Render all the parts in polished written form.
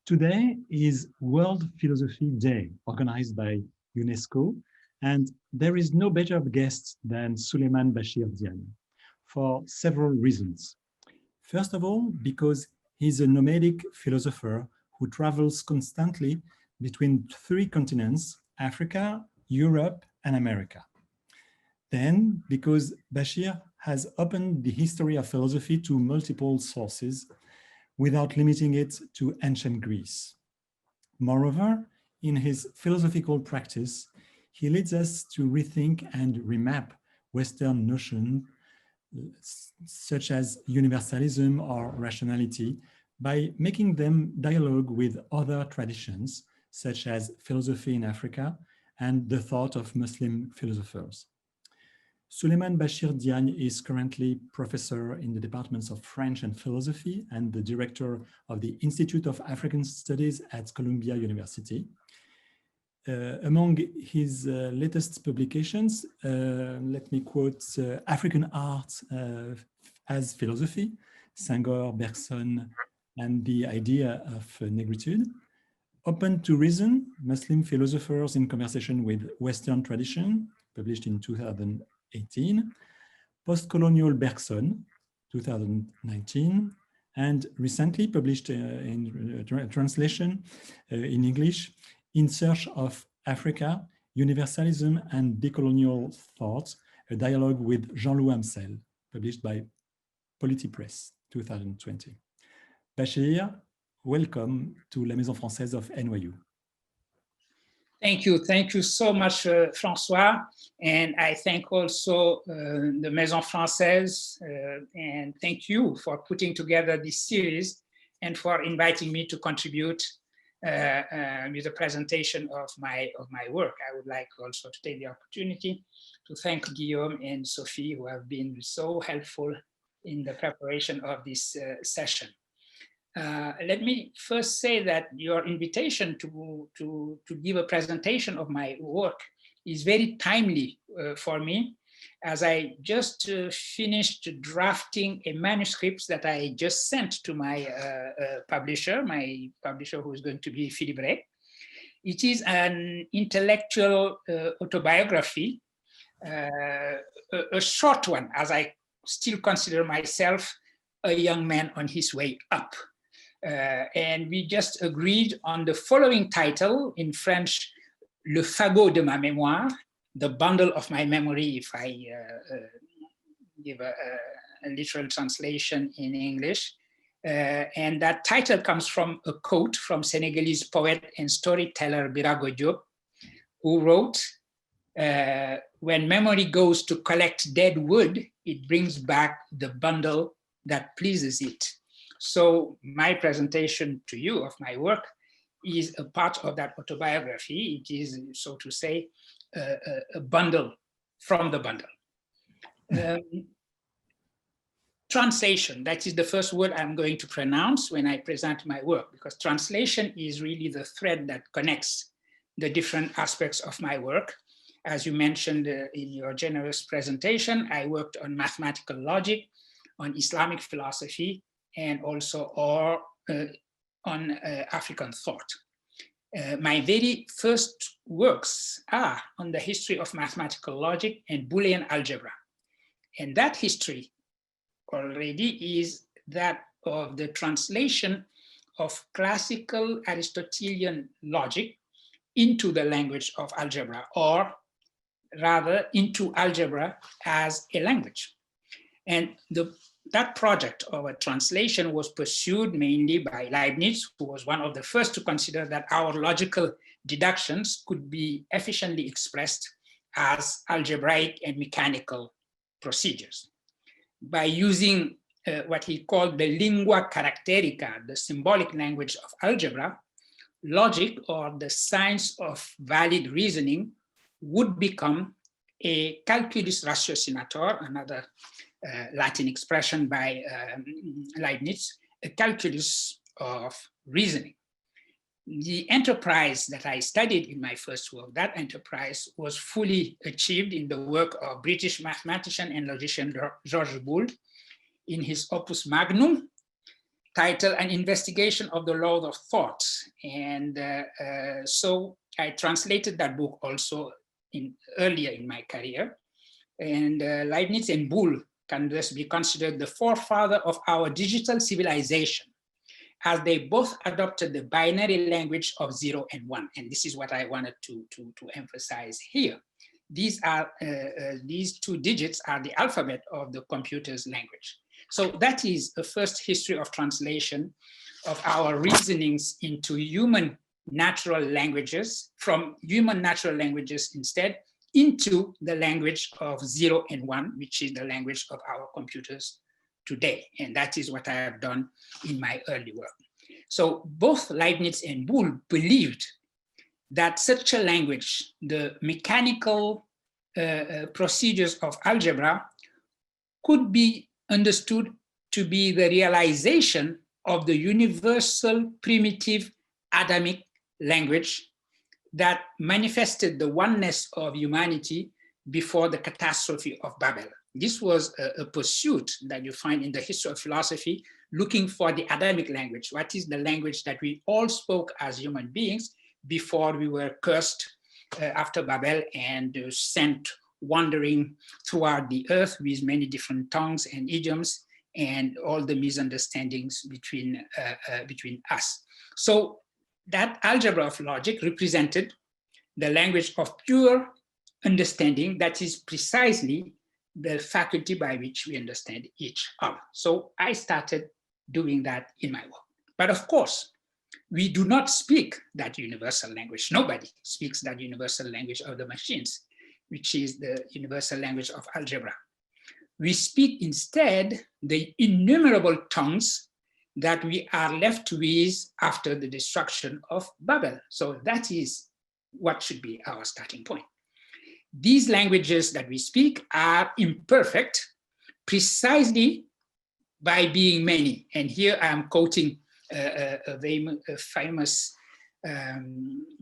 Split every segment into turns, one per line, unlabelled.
Today is World Philosophy Day, organized by UNESCO, and there is no better guest than Souleymane Bachir Diagne for several reasons. First of all, because he's a nomadic philosopher who travels constantly between three continents, Africa, Europe, and America. Then, because Bachir has opened the history of philosophy to multiple sources without limiting it to ancient Greece. Moreover, in his philosophical practice, he leads us to rethink and remap Western notions such as universalism or rationality by making them dialogue with other traditions, such as philosophy in Africa and the thought of Muslim philosophers. Souleymane Bachir Diagne is currently professor in the departments of French and philosophy and the director of the Institute of African Studies at Columbia University. Among his latest publications, let me quote African Art as Philosophy, Senghor, Bergson, and the Idea of Negritude, Open to Reason, Muslim Philosophers in Conversation with Western Tradition, published in 2018, Postcolonial Bergson, 2019, and recently published in translation in English, In Search of Africa, Universalism and Decolonial Thought, a dialogue with Jean-Louis Amsel, published by Polity Press, 2020. Bachir, welcome to La Maison Française of NYU.
Thank you so much, François. And I thank also the Maison Française, and thank you for putting together this series and for inviting me to contribute with the presentation of my work. I would like also to take the opportunity to thank Guillaume and Sophie, who have been so helpful in the preparation of this session. Let me first say that your invitation to give a presentation of my work is very timely for me, as I just finished drafting a manuscript that I just sent to my publisher who is going to be Philippe Ray. It is an intellectual autobiography, a short one, as I still consider myself a young man on his way up. And we just agreed on the following title, in French, Le fagot de ma mémoire, the bundle of my memory, if I give a literal translation in English. And that title comes from a quote from Senegalese poet and storyteller Birago Diop, who wrote, when memory goes to collect dead wood, it brings back the bundle that pleases it. So my presentation to you of my work is a part of that autobiography. It is, so to say, a bundle from the bundle. Translation, that is the first word I'm going to pronounce when I present my work, because translation is really the thread that connects the different aspects of my work. As you mentioned in your generous presentation, I worked on mathematical logic, on Islamic philosophy, and also on African thought. My very first works are on the history of mathematical logic and Boolean algebra. And that history already is that of the translation of classical Aristotelian logic into the language of algebra, or rather into algebra as a language. And that project of a translation was pursued mainly by Leibniz, who was one of the first to consider that our logical deductions could be efficiently expressed as algebraic and mechanical procedures. By using what he called the lingua characterica, the symbolic language of algebra, logic, or the science of valid reasoning, would become a calculus ratiocinator, another Latin expression by Leibniz, a calculus of reasoning. The enterprise that I studied in my first work, that enterprise was fully achieved in the work of British mathematician and logician George Boole in his opus magnum, titled An Investigation of the Laws of Thought. And so I translated that book also earlier in my career. And Leibniz and Boole can thus be considered the forefather of our digital civilization, as they both adopted the binary language of 0 and 1. And this is what I wanted to emphasize here. These two digits are the alphabet of the computer's language. So that is the first history of translation of our reasonings into human natural languages, from human natural languages instead, into the language of 0 and 1, which is the language of our computers today. And that is what I have done in my early work. So both Leibniz and Boole believed that such a language, the mechanical procedures of algebra, could be understood to be the realization of the universal primitive Adamic language that manifested the oneness of humanity before the catastrophe of Babel. This was a pursuit that you find in the history of philosophy, looking for the Adamic language. What is the language that we all spoke as human beings before we were cursed after Babel and sent wandering throughout the earth with many different tongues and idioms and all the misunderstandings between us. So that algebra of logic represented the language of pure understanding, that is precisely the faculty by which we understand each other. So I started doing that in my work. But of course, we do not speak that universal language. Nobody speaks that universal language of the machines, which is the universal language of algebra. We speak instead the innumerable tongues that we are left with after the destruction of Babel. So that is what should be our starting point. These languages that we speak are imperfect precisely by being many. And here I am quoting a famous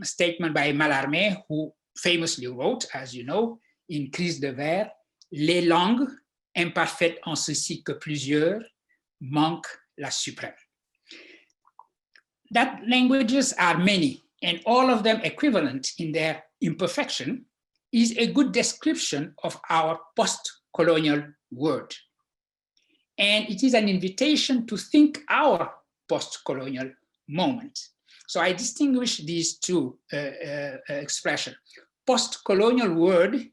statement by Mallarmé, who famously wrote, as you know, in Crise de Vers, les langues imparfaites en ceci que plusieurs manquent la suprême. That languages are many, and all of them equivalent in their imperfection, is a good description of our post-colonial world. And it is an invitation to think our post-colonial moment. So I distinguish these two expressions. Post-colonial word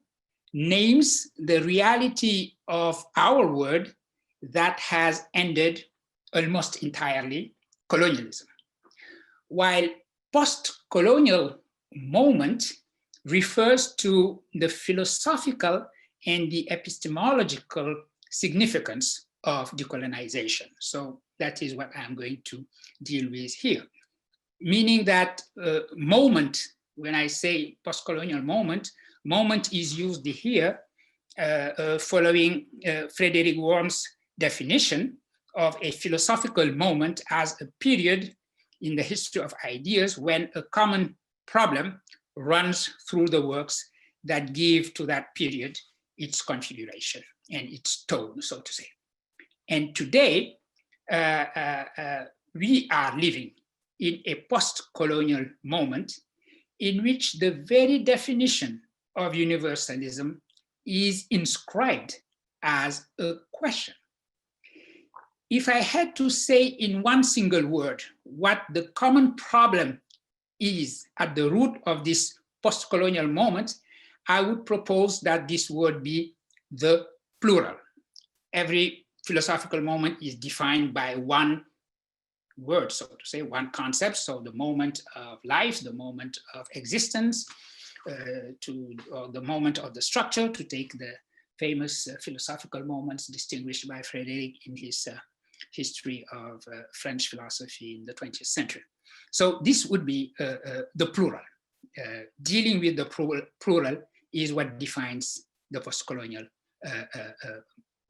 names the reality of our world that has ended almost entirely colonialism. While post-colonial moment refers to the philosophical and the epistemological significance of decolonization. So that is what I'm going to deal with here. Meaning that moment, when I say post-colonial moment, moment is used here following Frederick Worm's definition of a philosophical moment as a period in the history of ideas when a common problem runs through the works that give to that period its configuration and its tone, so to say. And today, we are living in a post-colonial moment in which the very definition of universalism is inscribed as a question. If I had to say in one single word what the common problem is at the root of this post-colonial moment, I would propose that this word be the plural. Every philosophical moment is defined by one word, so to say, one concept. So the moment of life, the moment of existence, or the moment of the structure, to take the famous philosophical moments distinguished by Frederick in his history of French philosophy in the 20th century. So this would be the plural. Dealing with the plural is what defines the post-colonial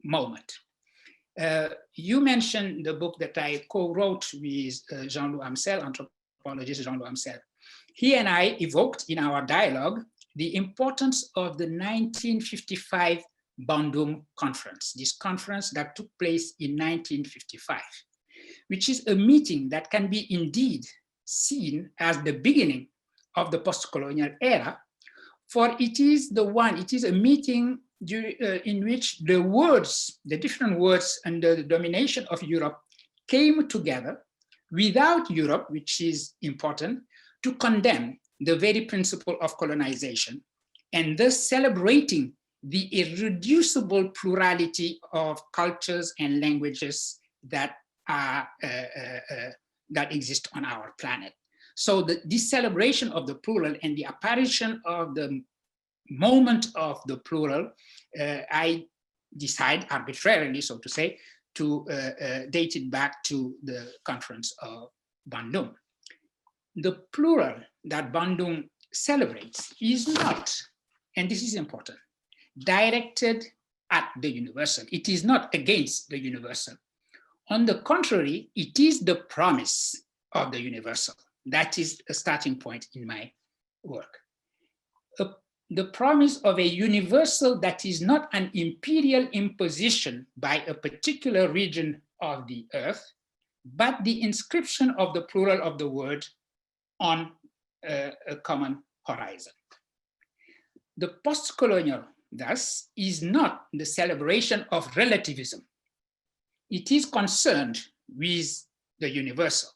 moment. You mentioned the book that I co-wrote with Jean-Loup Amsel, anthropologist Jean-Loup Amsel. He and I evoked in our dialogue the importance of the 1955 Bandung Conference, this conference that took place in 1955. which is a meeting that can be indeed seen as the beginning of the post-colonial era, for it is a meeting in which the words, the different words under the domination of Europe came together without Europe, which is important, to condemn the very principle of colonization, and thus celebrating the irreducible plurality of cultures and languages that exist on our planet. So this celebration of the plural and the apparition of the moment of the plural, I decide arbitrarily, so to say, to date it back to the conference of Bandung. The plural that Bandung celebrates is not, and this is important, directed at the universal. It is not against the universal. On the contrary, it is the promise of the universal. That is a starting point in my work. The promise of a universal that is not an imperial imposition by a particular region of the earth, but the inscription of the plural of the word on a common horizon. The post-colonial, thus, is not the celebration of relativism. It is concerned with the universal.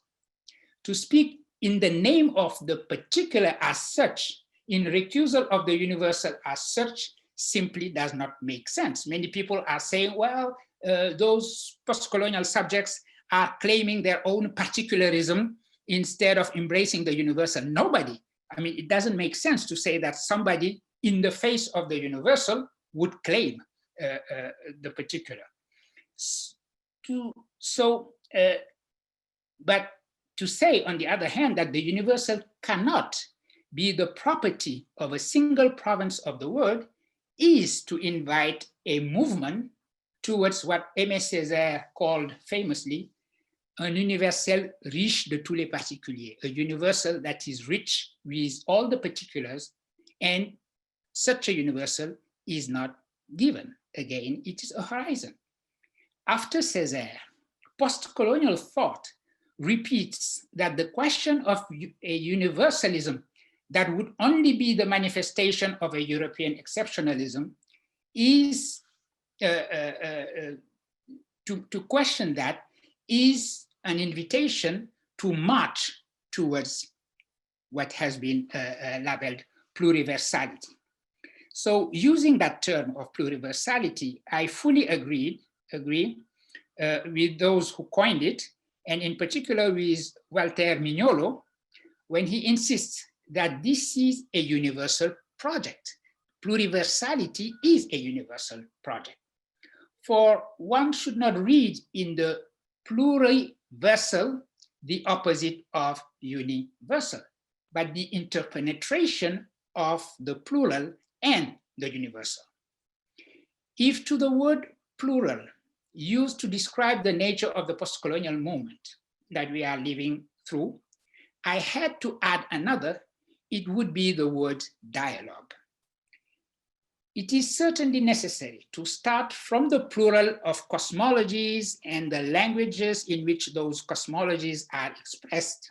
To speak in the name of the particular as such, in recusal of the universal as such, simply does not make sense. Many people are saying, well, those post-colonial subjects are claiming their own particularism instead of embracing the universal. Nobody, I mean, it doesn't make sense to say that somebody in the face of the universal would claim the particular. But to say, on the other hand, that the universal cannot be the property of a single province of the world is to invite a movement towards what Aimé Césaire called famously un universel riche de tous les particuliers, a universal that is rich with all the particulars, and such a universal is not given. Again, it is a horizon. After Césaire, post-colonial thought repeats that the question of a universalism that would only be the manifestation of a European exceptionalism is, to question that is an invitation to march towards what has been labeled pluriversality. So using that term of pluriversality, I fully agree with those who coined it, and in particular with Walter Mignolo, when he insists that this is a universal project. Pluriversality is a universal project. For one should not read in the pluriversal the opposite of universal, but the interpenetration of the plural and the universal. If to the word plural used to describe the nature of the post-colonial moment that we are living through, I had to add another, it would be the word dialogue. It is certainly necessary to start from the plural of cosmologies and the languages in which those cosmologies are expressed.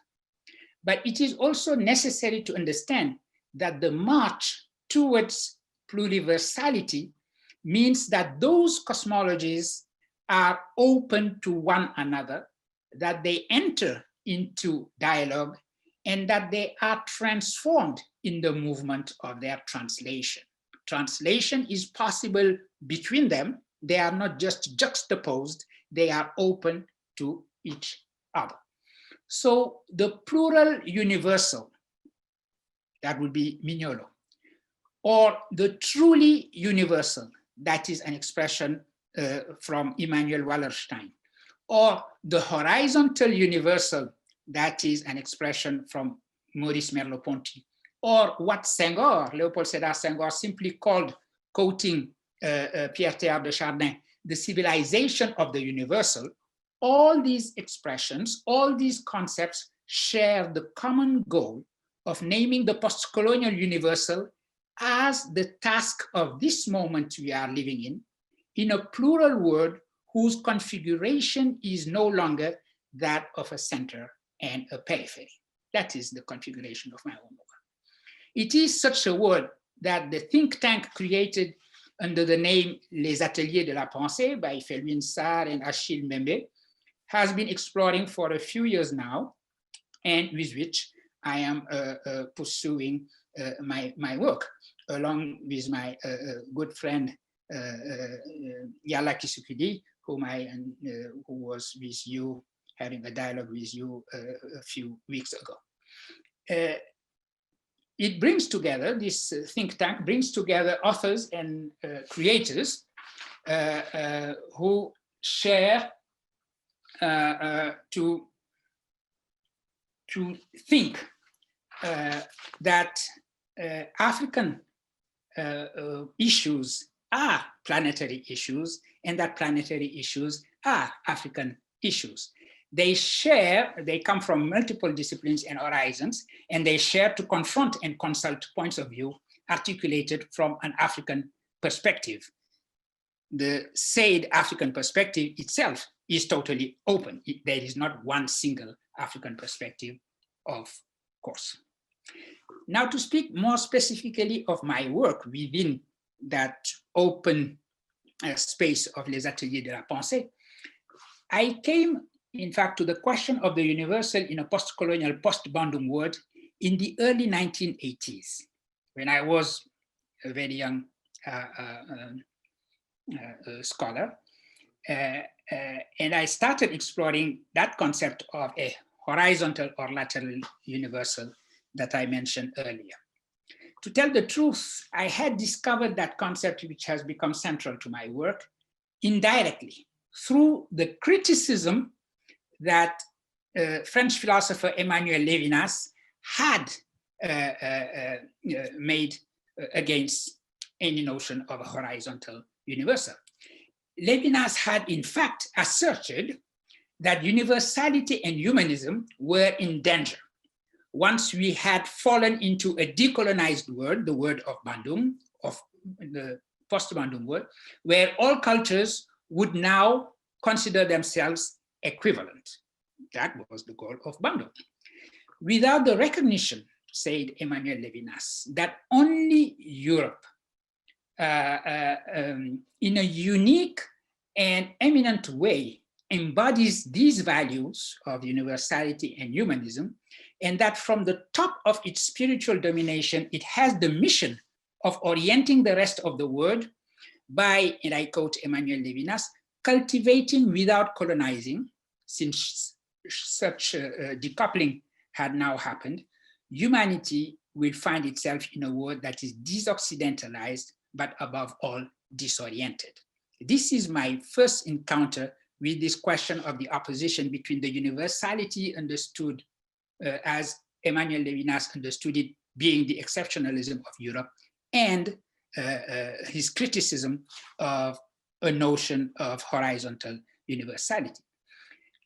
But it is also necessary to understand that the march towards pluriversality means that those cosmologies are open to one another, that they enter into dialogue, and that they are transformed in the movement of their translation. Translation is possible between them. They are not just juxtaposed, they are open to each other. So the plural universal, that would be Mignolo, or the truly universal, that is an expression from Immanuel Wallerstein, or the horizontal universal, that is an expression from Maurice Merleau-Ponty, or what Senghor, Léopold Sédar Senghor, simply called, quoting Pierre Théard de Chardin, the civilization of the universal. All these expressions, all these concepts share the common goal of naming the post-colonial universal as the task of this moment we are living in a plural world whose configuration is no longer that of a center and a periphery. That is the configuration of my own work. It is such a word that the think tank created under the name Les Ateliers de la Pensée by Felwine Sarr and Achille Mbembe has been exploring for a few years now, and with which I am pursuing my work, along with my good friend Yala Kisukidi, who was with you, having a dialogue with you a few weeks ago. It brings together, this think tank brings together authors and creators who share to think that African issues are planetary issues, and that planetary issues are African issues. They come from multiple disciplines and horizons, and they share to confront and consult points of view articulated from an African perspective. The said African perspective itself is totally open. There is not one single African perspective, of course. Now, to speak more specifically of my work within that open space of Les Ateliers de la Pensée, I came, in fact, to the question of the universal in a post-colonial, post-Bandung world in the early 1980s, when I was a very young scholar. And I started exploring that concept of a horizontal or lateral universal that I mentioned earlier. To tell the truth, I had discovered that concept, which has become central to my work, indirectly through the criticism that French philosopher Emmanuel Levinas had made against any notion of a horizontal universal. Levinas had, in fact, asserted that universality and humanism were in danger once we had fallen into a decolonized world, the world of Bandung, of the post-Bandung world, where all cultures would now consider themselves equivalent. That was the goal of Bandung. Without the recognition, said Emmanuel Levinas, that only Europe, in a unique and eminent way, embodies these values of universality and humanism, and that from the top of its spiritual domination, it has the mission of orienting the rest of the world by, and I quote Emmanuel Levinas, cultivating without colonizing, since such decoupling had now happened, humanity will find itself in a world that is disoccidentalized, but above all, disoriented. This is my first encounter with this question of the opposition between the universality understood as Emmanuel Levinas understood it, being the exceptionalism of Europe, and his criticism of a notion of horizontal universality.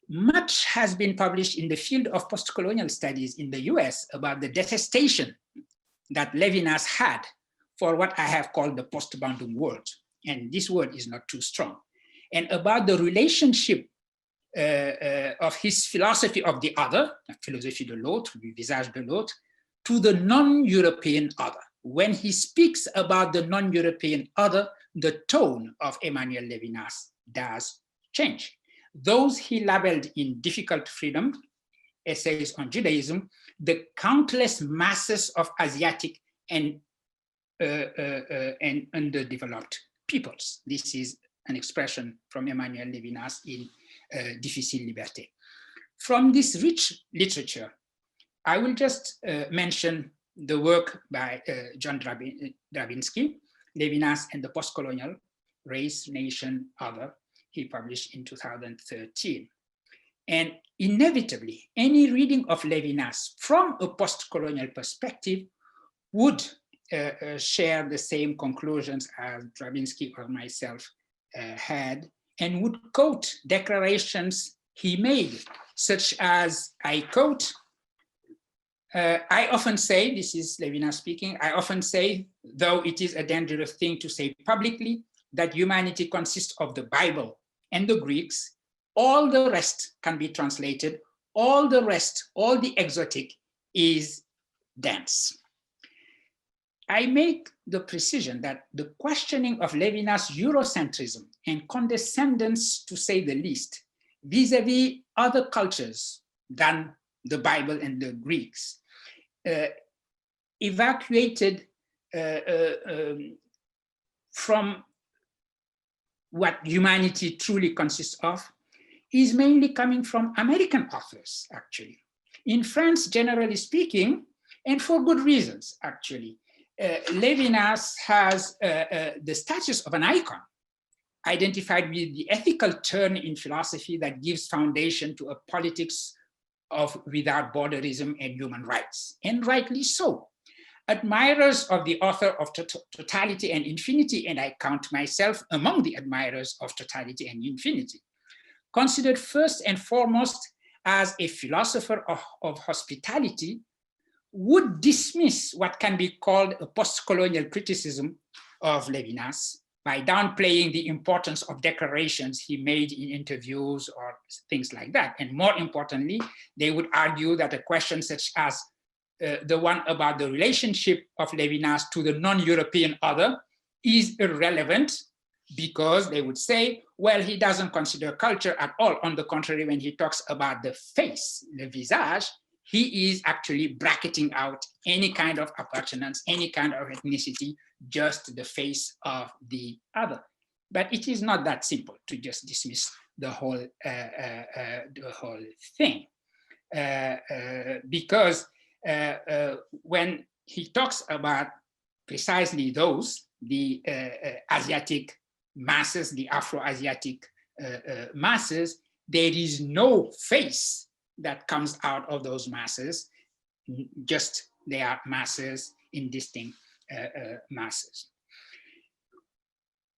Much has been published in the field of post-colonial studies in the US about the detestation that Levinas had for what I have called the post-Bandung world. And this word is not too strong. And about the relationship of his philosophy of the other, philosophie de l'autre, du visage de l'autre, to the non-European other. When he speaks about the non-European other, the tone of Emmanuel Levinas does change. Those he labeled in Difficult Freedom, Essays on Judaism, the countless masses of Asiatic and underdeveloped peoples. This is an expression from Emmanuel Levinas in Difficile Liberté. From this rich literature, I will just mention the work by John Drabinski, Levinas and the Postcolonial, Race, Nation, Other, he published in 2013. And inevitably, any reading of Levinas from a post-colonial perspective would share the same conclusions as Drabinski or myself had, and would quote declarations he made, such as, I quote, I often say, this is Levinas speaking, I often say, though it is a dangerous thing to say publicly, that humanity consists of the Bible and the Greeks, all the rest can be translated, all the rest, all the exotic is dense. I make the precision that the questioning of Levinas' Eurocentrism and condescendence, to say the least, vis-a-vis other cultures than the Bible and the Greeks, evacuated from what humanity truly consists of, is mainly coming from American authors, actually. In France, generally speaking, and for good reasons, actually, Levinas has the status of an icon, identified with the ethical turn in philosophy that gives foundation to a politics of without borderism and human rights, and rightly so. Admirers of the author of Totality and Infinity, and I count myself among the admirers of Totality and Infinity, considered first and foremost as a philosopher of hospitality, would dismiss what can be called a post-colonial criticism of Levinas by downplaying the importance of declarations he made in interviews or things like that. And more importantly, they would argue that a question such as the one about the relationship of Levinas to the non-European other is irrelevant, because they would say, well, he doesn't consider culture at all. On the contrary, when he talks about the face, the visage, he is actually bracketing out any kind of appartenance, any kind of ethnicity, just the face of the other. But it is not that simple to just dismiss the whole thing, because when he talks about precisely those, the Asiatic masses, the Afro-Asiatic masses, there is no face that comes out of those masses, just they are masses in distinct masses.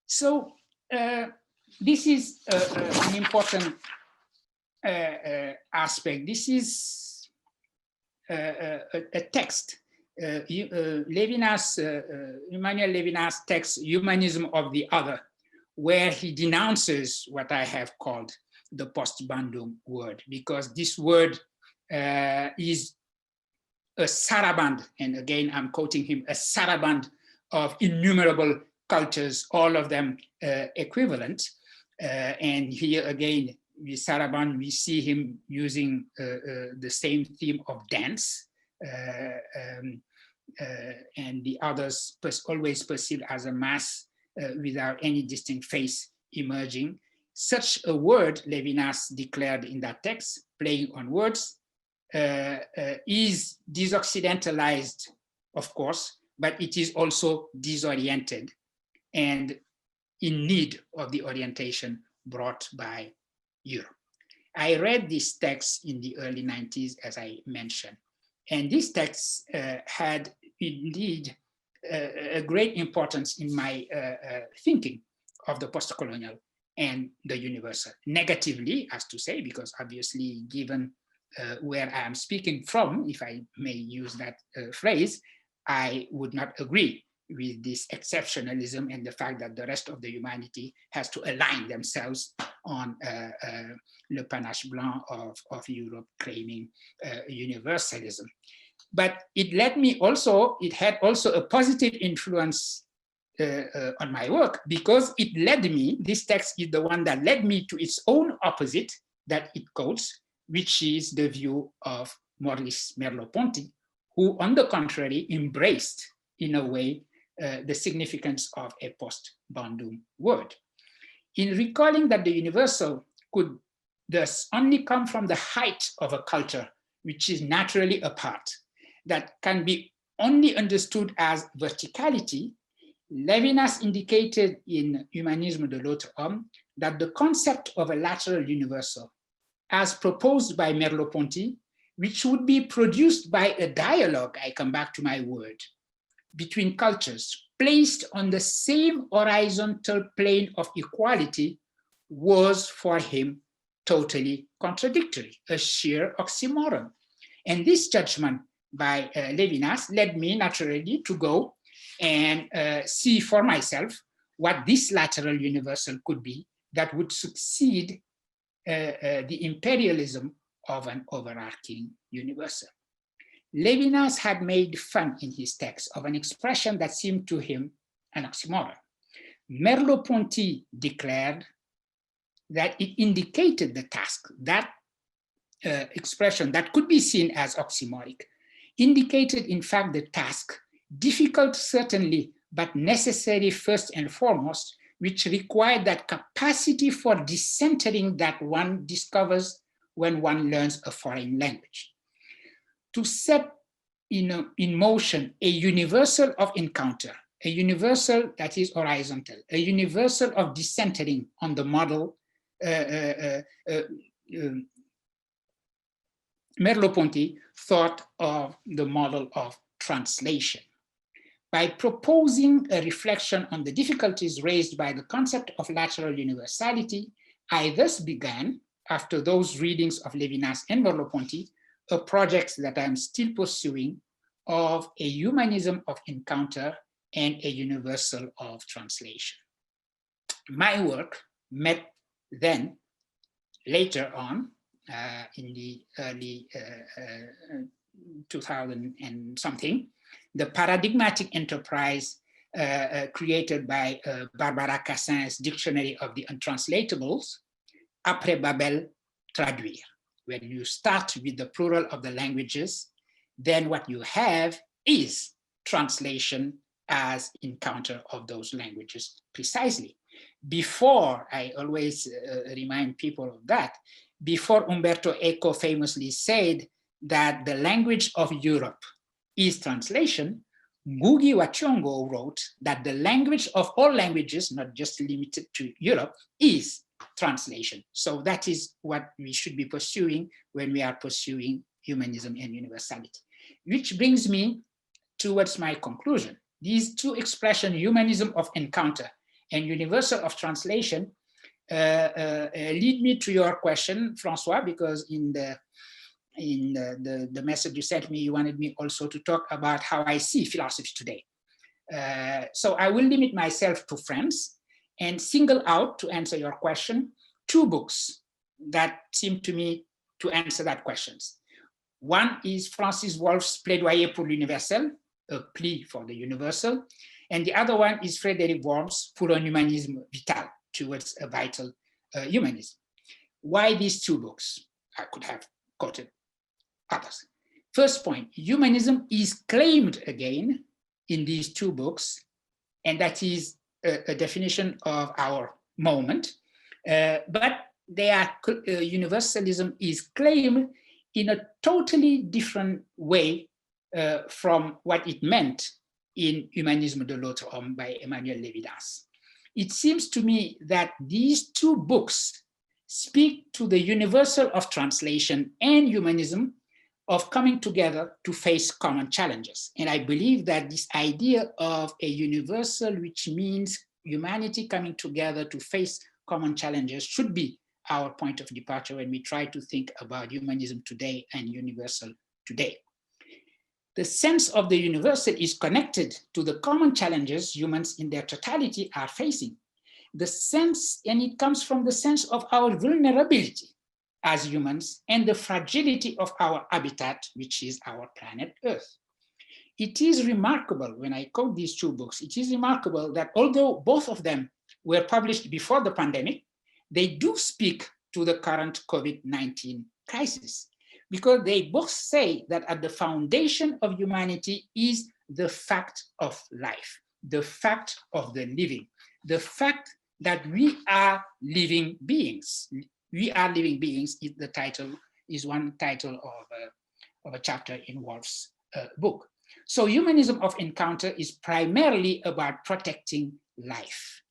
So this is an important aspect. This is a text, Levinas, Emmanuel Levinas' text, Humanism of the Other, where he denounces what I have called the post-Bandung word, because this word is a saraband, and again, I'm quoting him, a saraband of innumerable cultures, all of them equivalent. And here again, with saraband, we see him using the same theme of dance, and the others always perceived as a mass without any distinct face emerging. Such a word, Levinas declared in that text, playing on words, is disoccidentalized, of course, but it is also disoriented and in need of the orientation brought by Europe. I read this text in the early 90s, as I mentioned, and this text had indeed a great importance in my thinking of the post-colonial and the universal. Negatively, as to say, because obviously given where I am speaking from, if I may use that phrase, I would not agree with this exceptionalism and the fact that the rest of the humanity has to align themselves on le panache blanc of Europe claiming universalism. But it led me also, it had also a positive influence on my work, because it led me, this text is the one that led me to its own opposite that it quotes, which is the view of Maurice Merleau-Ponty, who on the contrary embraced in a way the significance of a post-Bandung word. In recalling that the universal could thus only come from the height of a culture which is naturally apart, that can be only understood as verticality, Levinas indicated in Humanisme de l'autre homme that the concept of a lateral universal, as proposed by Merleau-Ponty, which would be produced by a dialogue, I come back to my word, between cultures placed on the same horizontal plane of equality, was for him totally contradictory, a sheer oxymoron. And this judgment by Levinas led me naturally to go and see for myself what this lateral universal could be that would succeed the imperialism of an overarching universal. Levinas had made fun in his text of an expression that seemed to him an oxymoron. Merleau-Ponty declared that it indicated the task, that expression that could be seen as oxymoric, indicated in fact the task, difficult certainly, but necessary first and foremost, which required that capacity for decentering that one discovers when one learns a foreign language. To set in motion a universal of encounter, a universal that is horizontal, a universal of decentering on the model Merleau-Ponty thought of the model of translation. By proposing a reflection on the difficulties raised by the concept of lateral universality, I thus began, after those readings of Levinas and Merleau-Ponty, a project that I'm still pursuing of a humanism of encounter and a universal of translation. My work met then, later on, in the early 2000 and something, the paradigmatic enterprise created by Barbara Cassin's Dictionary of the Untranslatables, Après Babel, traduire. When you start with the plural of the languages, then what you have is translation as encounter of those languages precisely. Before, I always remind people of that, before Umberto Eco famously said that the language of Europe is translation, Ngugi wa Thiong'o wrote that the language of all languages, not just limited to Europe, is translation. So that is what we should be pursuing when we are pursuing humanism and universality. Which brings me towards my conclusion. These two expressions, humanism of encounter and universal of translation, lead me to your question, Francois, because in the message you sent me, you wanted me also to talk about how I see philosophy today. So I will limit myself to France and single out, to answer your question, two books that seem to me to answer that question. One is Francis Wolff's Plaidoyer pour l'universel, a plea for the universal, and the other one is Frédéric Worm's Pour un humanisme vital, towards a vital humanism. Why these two books? I could have quoted others. First point, humanism is claimed again in these two books, and that is a definition of our moment, but universalism is claimed in a totally different way from what it meant in Humanisme de l'autre homme by Emmanuel Levinas. It seems to me that these two books speak to the universal of translation and humanism of coming together to face common challenges. And I believe that this idea of a universal, which means humanity coming together to face common challenges, should be our point of departure when we try to think about humanism today and universal today. The sense of the universal is connected to the common challenges humans in their totality are facing. The sense, and it comes from the sense of our vulnerability as humans and the fragility of our habitat, which is our planet Earth. It is remarkable, when I quote these two books, it is remarkable that although both of them were published before the pandemic, they do speak to the current COVID-19 crisis, because they both say that at the foundation of humanity is the fact of life, the fact of the living, the fact that we are living beings. We are living beings, the title is one title of a chapter in Wolff's book. So humanism of encounter is primarily about protecting life,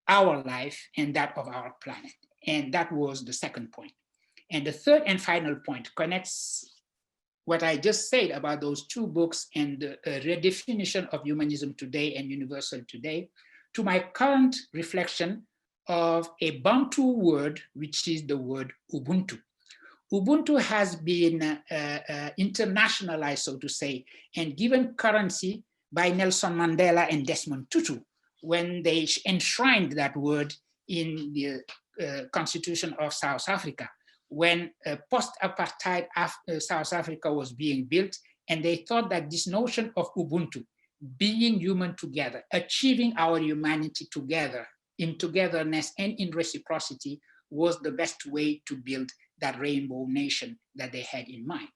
our life and that of our planet. And that was the second point. And the third and final point connects what I just said about those two books and the redefinition of humanism today and universal today to my current reflection of a Bantu word, which is the word Ubuntu. Ubuntu has been internationalized, so to say, and given currency by Nelson Mandela and Desmond Tutu when they enshrined that word in the Constitution of South Africa, when post-apartheid South Africa was being built, and they thought that this notion of Ubuntu, being human together, achieving our humanity together, in togetherness and in reciprocity, was the best way to build that rainbow nation that they had in mind.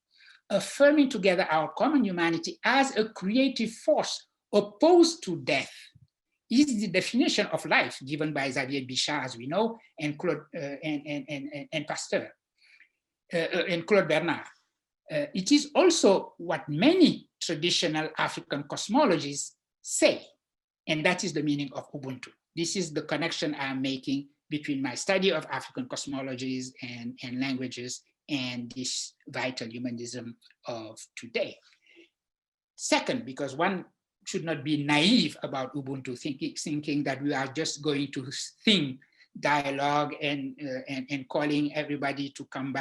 Affirming together our common humanity as a creative force opposed to death is the definition of life given by Xavier Bichat, as we know, and Claude and Pasteur and Claude Bernard. It is also what many traditional African cosmologies say, and that is the meaning of Ubuntu. This is the connection I'm making between my study of African cosmologies and languages and this vital humanism of today. Second, because one should not be naive about Ubuntu, thinking that we are just going to sing dialogue and calling everybody to come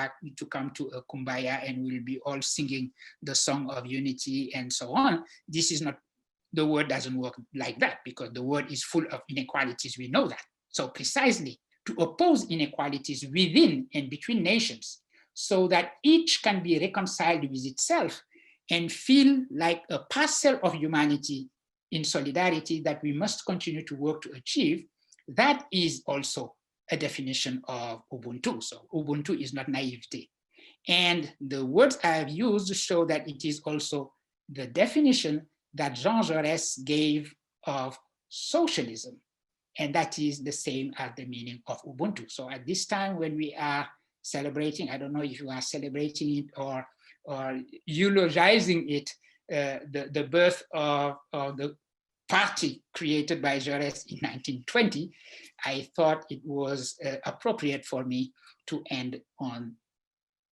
to a kumbaya, and we'll be all singing the song of unity and so on. This is not, the word doesn't work like that, because the world is full of inequalities, we know that. So precisely to oppose inequalities within and between nations, so that each can be reconciled with itself and feel like a parcel of humanity in solidarity that we must continue to work to achieve, that is also a definition of Ubuntu. So Ubuntu is not naivety. And the words I have used show that it is also the definition that Jean Jaurès gave of socialism. And that is the same as the meaning of Ubuntu. So at this time when we are celebrating, I don't know if you are celebrating it or eulogizing it, the birth of the party created by Jaurès in 1920, I thought it was appropriate for me to end on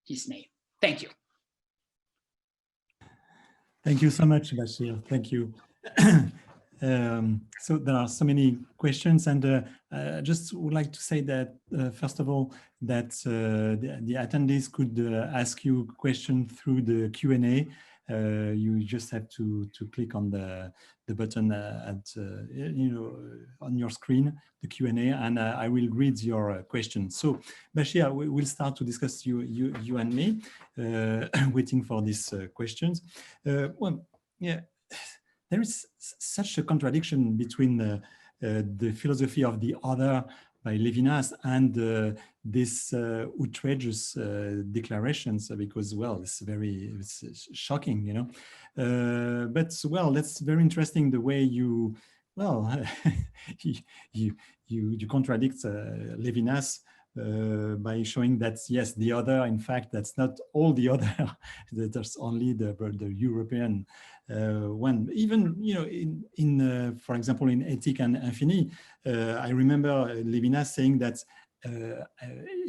his name. Thank you.
Thank you so much, Bachir. Thank you. So there are so many questions, and I just would like to say that, first of all, that the attendees could ask you questions through the Q&A. You just have to click on the button on your screen, the Q&A, and I will read your questions. So, Bachir, we'll start to discuss you and me, waiting for these questions. Well, yeah. There is such a contradiction between the philosophy of the other by Levinas and this outrageous declarations, because, well, it's shocking, you know. But, well, that's very interesting the way you, well, you contradict Levinas by showing that, yes, the other, in fact, that's not all the other, that there's only the European one. Even, you know, in for example, in Ethique and Infini, I remember Levinas saying that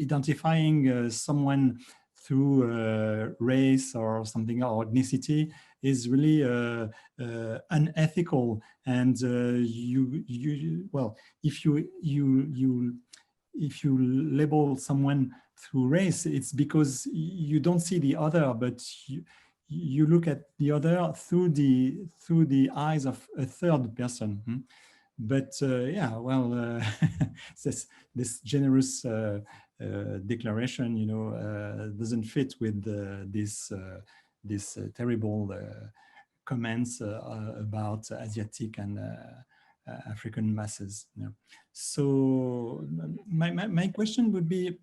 identifying someone through race or something, or ethnicity, is really unethical. And well, if you label someone through race, it's because you don't see the other, but you look at the other through the eyes of a third person. But yeah, well, this generous declaration, you know, doesn't fit with this terrible comments about Asiatic and African masses. You know. So my question would be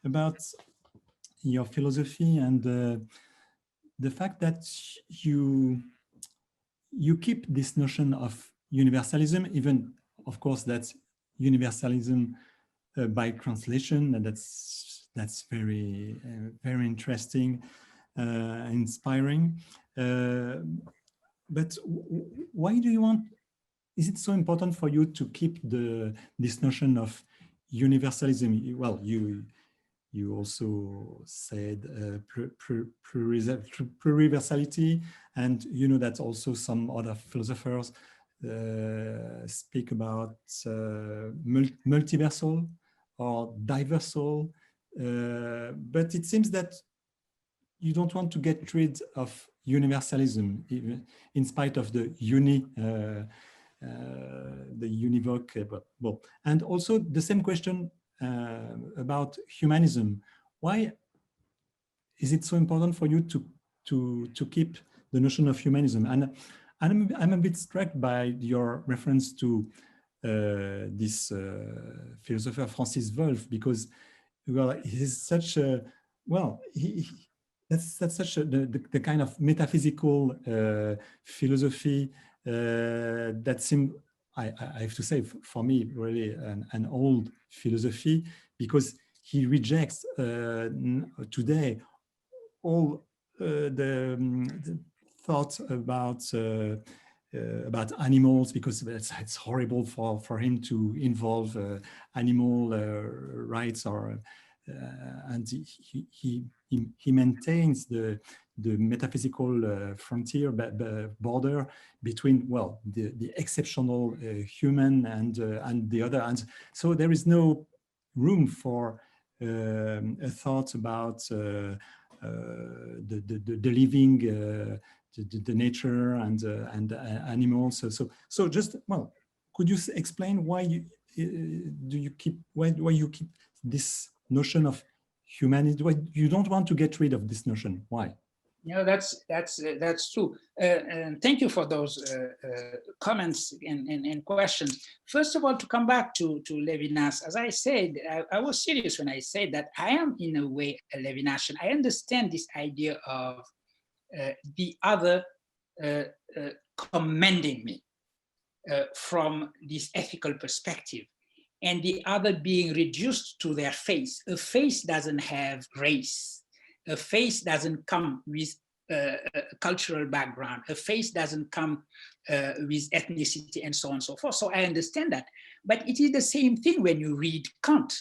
about your philosophy and the fact that you keep this notion of universalism, even, of course, that's universalism by translation, and that's very very interesting, inspiring. But why do you want? Is it so important for you to keep this notion of universalism? Well, you also said pluriversality, and you know that also some other philosophers speak about multiversal or diversal, but it seems that you don't want to get rid of universalism, even in spite of the univoc. Well, and also the same question about humanism. Why is it so important for you to keep the notion of humanism? And I'm a bit struck by your reference to this philosopher Francis Wolff, because, well, he's such a, well, that's such a, the kind of metaphysical philosophy that seems, I have to say, for me, really an old philosophy, because he rejects today all the thoughts about animals, because it's horrible for him to involve animal rights, or and he maintains the metaphysical frontier border between, well, the exceptional human and the other, and so there is no room for a thought about the living, the nature and animals. So just, well, could you explain why you keep this notion of humanity? Why you don't want to get rid of this notion? Why?
No, that's true. And thank you for those comments and questions. First of all, to come back to Levinas, as I said, I was serious when I said that I am in a way a Levinasian. I understand this idea of the other commending me from this ethical perspective, and the other being reduced to their face. A face doesn't have race. A face doesn't come with a cultural background. A face doesn't come with ethnicity and so on and so forth. So I understand that. But it is the same thing when you read Kant.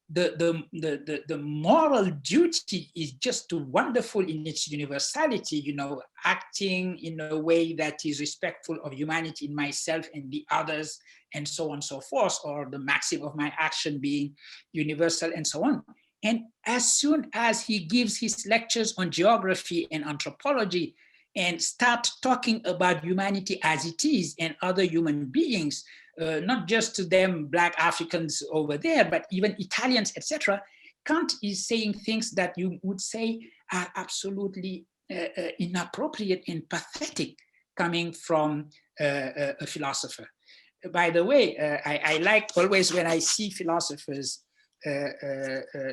The moral duty is just too wonderful in its universality, you know, acting in a way that is respectful of humanity in myself and the others, and so on and so forth, or the maxim of my action being universal and so on. And as soon as he gives his lectures on geography and anthropology and start talking about humanity as it is and other human beings, not just to them Black Africans over there, but even Italians, etc., Kant is saying things that you would say are absolutely inappropriate and pathetic coming from a philosopher. By the way, I like always when I see philosophers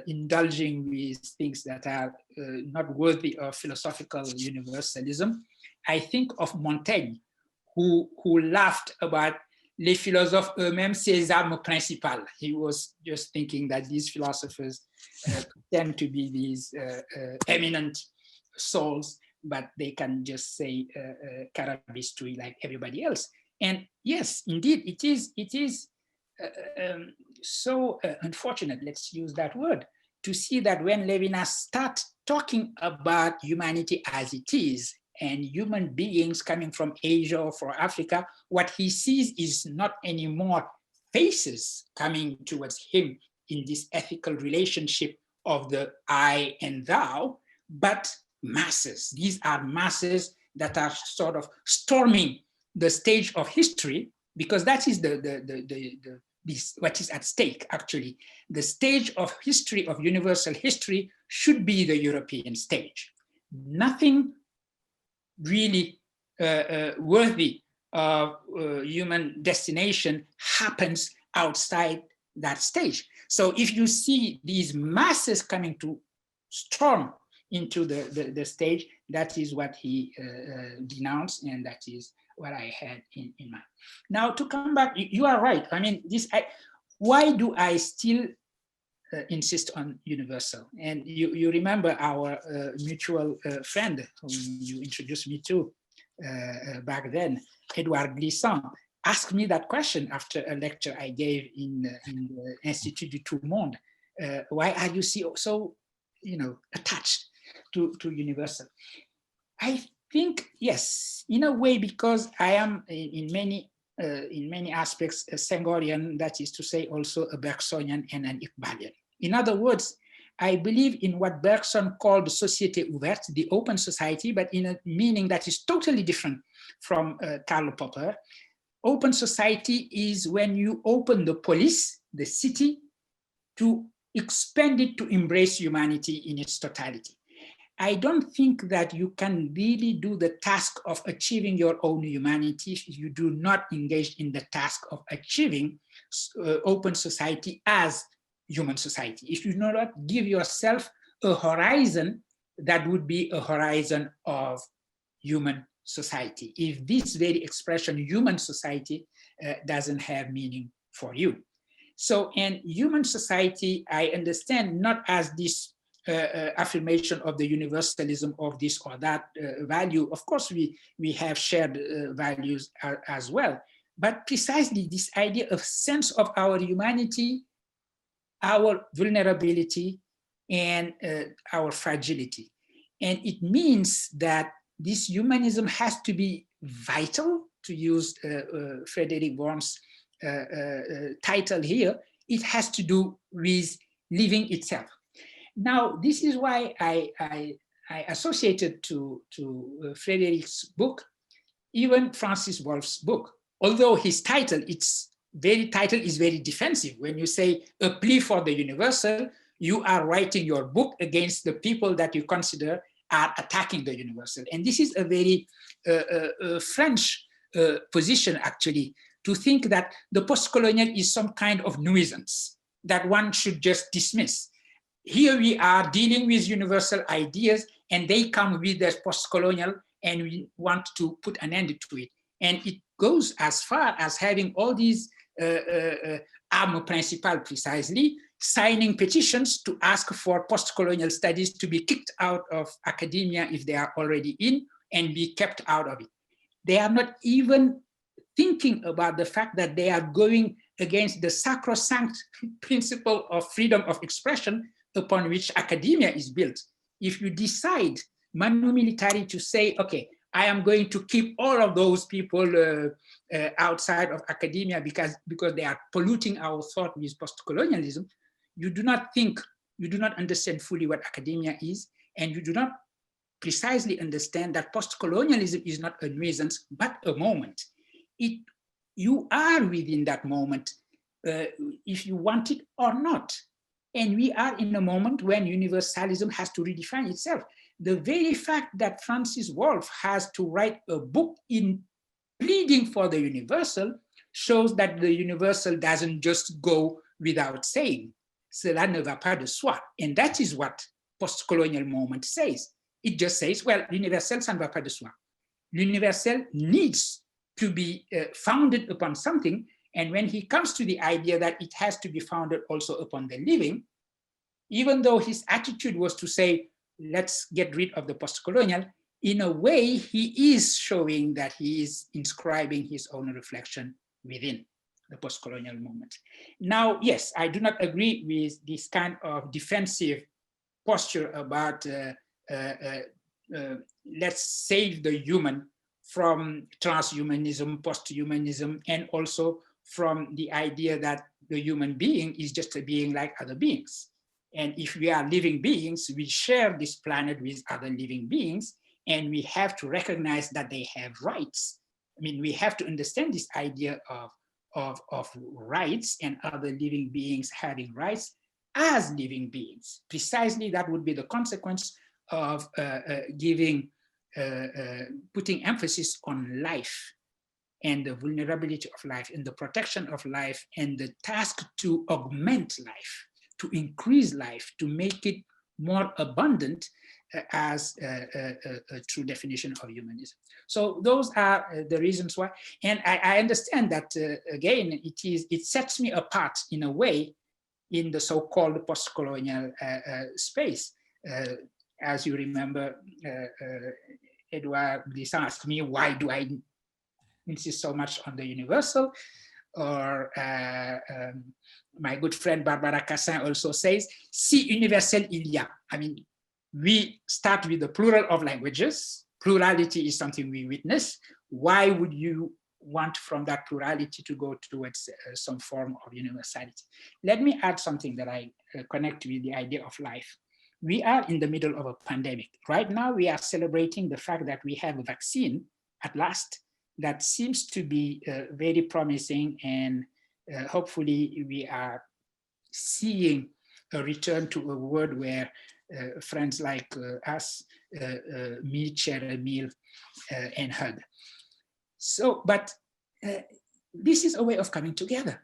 indulging with things that are not worthy of philosophical universalism, I think of Montaigne, who laughed about les philosophes eux-mêmes, ces armes principales. He was just thinking that these philosophers tend to be these eminent souls, but they can just say carabistui like everybody else. And yes, indeed, it is so unfortunate, let's use that word, to see that when Levinas starts talking about humanity as it is and human beings coming from Asia or from Africa, what he sees is not anymore faces coming towards him in this ethical relationship of the I and thou, but masses. These are masses that are sort of storming the stage of history, because that is what is at stake, actually. The stage of history, of universal history, should be the European stage. Nothing really worthy of human destination happens outside that stage. So if you see these masses coming to storm into the stage, that is what he denounced, and that is what I had in mind. Now, to come back, you are right. I mean, why do I still insist on universal? And you remember our mutual friend whom you introduced me to back then, Edouard Glissant, asked me that question after a lecture I gave in the Institut du Tout Monde. Why are you so attached to universal? I think, yes, in a way, because I am in many aspects a Senghorian, that is to say also a Bergsonian and an Iqbalian. In other words, I believe in what Bergson called the société ouverte, the open society, but in a meaning that is totally different from Karl Popper. Open society is when you open the polis, the city, to expand it to embrace humanity in its totality. I don't think that you can really do the task of achieving your own humanity if you do not engage in the task of achieving open society as human society. If you do not give yourself a horizon that would be a horizon of human society, if this very expression, human society, doesn't have meaning for you. So in human society, I understand not as this affirmation of the universalism of this or that value. Of course, we have shared values as well, but precisely this idea of sense of our humanity, our vulnerability, and our fragility. And it means that this humanism has to be vital, to use Frederick Worm's title here. It has to do with living itself. Now, this is why I associated to Frederick's book, even Francis Wolff's book, although his title, its very title is very defensive. When you say a plea for the universal, you are writing your book against the people that you consider are attacking the universal. And this is a very French position, actually, to think that the post-colonial is some kind of nuisance that one should just dismiss. Here we are dealing with universal ideas, and they come with the post-colonial, and we want to put an end to it. And it goes as far as having all these armes principales, precisely, signing petitions to ask for post-colonial studies to be kicked out of academia if they are already in, and be kept out of it. They are not even thinking about the fact that they are going against the sacrosanct principle of freedom of expression upon which academia is built. If you decide, manu militari, to say, okay, I am going to keep all of those people outside of academia because they are polluting our thought with post-colonialism, you do not think, you do not understand fully what academia is, and you do not precisely understand that post-colonialism is not a nuisance, but a moment. You are within that moment, if you want it or not. And we are in a moment when universalism has to redefine itself. The very fact that Francis Wolff has to write a book in pleading for the universal shows that the universal doesn't just go without saying. Cela ne va pas de soi. And that is what post-colonial moment says. It just says, well, l'universel, ça ne va pas de soi. L'universel needs to be founded upon something. And when he comes to the idea that it has to be founded also upon the living, even though his attitude was to say, let's get rid of the post-colonial, in a way, he is showing that he is inscribing his own reflection within the post-colonial moment. Now, yes, I do not agree with this kind of defensive posture about let's save the human from transhumanism, post-humanism, and also from the idea that the human being is just a being like other beings. And if we are living beings, we share this planet with other living beings, and we have to recognize that they have rights. I mean, we have to understand this idea of rights and other living beings having rights as living beings. Precisely that would be the consequence of putting emphasis on life and the vulnerability of life and the protection of life and the task to augment life, to increase life, to make it more abundant as a true definition of humanism. So those are the reasons why, and I understand that again, it sets me apart in a way in the so-called post-colonial space. As you remember, Edouard Glissant asked me, why do I insist so much on the universal? Or my good friend Barbara Cassin also says, si universel il y a. I mean, we start with the plural of languages. Plurality is something we witness. Why would you want from that plurality to go towards some form of universality? Let me add something that I connect with the idea of life. We are in the middle of a pandemic. Right now, we are celebrating the fact that we have a vaccine at last that seems to be very promising, and hopefully we are seeing a return to a world where friends like us meet, share a meal, and hug. So, but this is a way of coming together.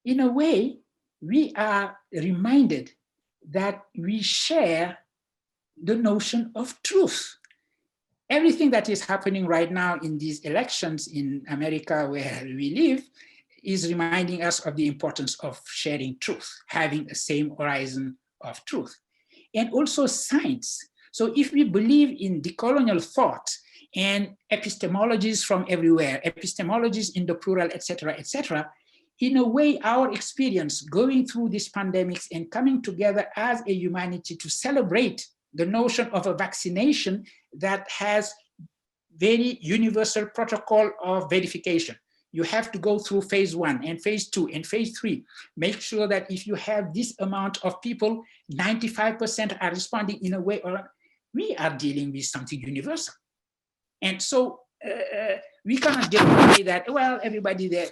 In a way, we are reminded that we share the notion of truth. Everything that is happening right now in these elections in America where we live is reminding us of the importance of sharing truth, having a same horizon of truth. And also science. So if we believe in decolonial thought and epistemologies from everywhere, epistemologies in the plural, etc., in a way, our experience going through these pandemics and coming together as a humanity to celebrate the notion of a vaccination that has very universal protocol of verification. You have to go through phase 1 and phase 2 and phase 3. Make sure that if you have this amount of people, 95% are responding in a way, or we are dealing with something universal. And so we cannot just say that, well, everybody there,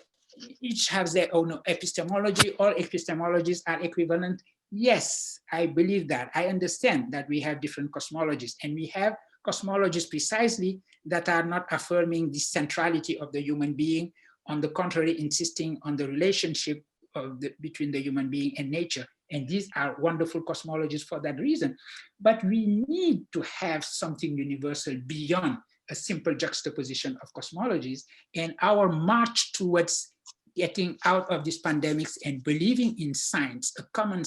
each has their own epistemology, all epistemologies are equivalent. Yes, I believe that. I understand that we have different cosmologies, and we have cosmologies precisely that are not affirming the centrality of the human being, on the contrary, insisting on the relationship between the human being and nature. And these are wonderful cosmologies for that reason. But we need to have something universal beyond a simple juxtaposition of cosmologies, and our march towards getting out of these pandemics and believing in science, common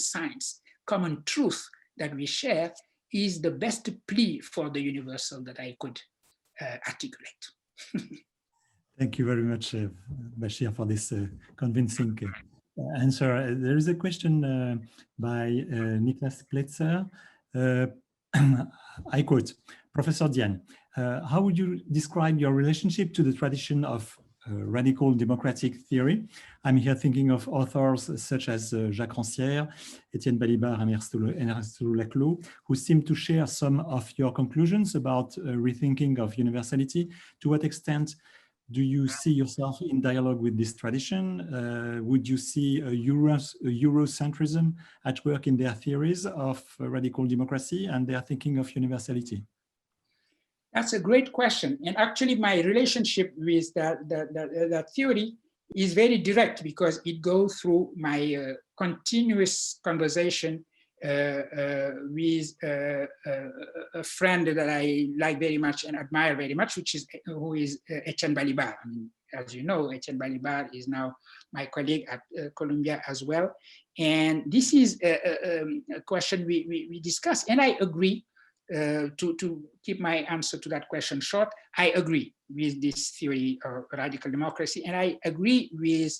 truth that we share, is the best plea for the universal that I could articulate.
Thank you very much, Bachir, for this convincing answer. There is a question by Niklas Pletzer. I quote, Professor Diagne, how would you describe your relationship to the tradition of radical democratic theory? I'm here thinking of authors such as Jacques Rancière, Étienne Balibar, and Ernesto Laclau, who seem to share some of your conclusions about rethinking of universality. To what extent do you see yourself in dialogue with this tradition? Would you see a Eurocentrism at work in their theories of radical democracy and their thinking of universality?
That's a great question. And actually my relationship with that theory is very direct, because it goes through my continuous conversation with a friend that I like very much and admire very much, who is Étienne Balibar. I mean, as you know, Étienne Balibar is now my colleague at Columbia as well. And this is a question we discuss, and I agree. To keep my answer to that question short, I agree with this theory of radical democracy, and I agree with,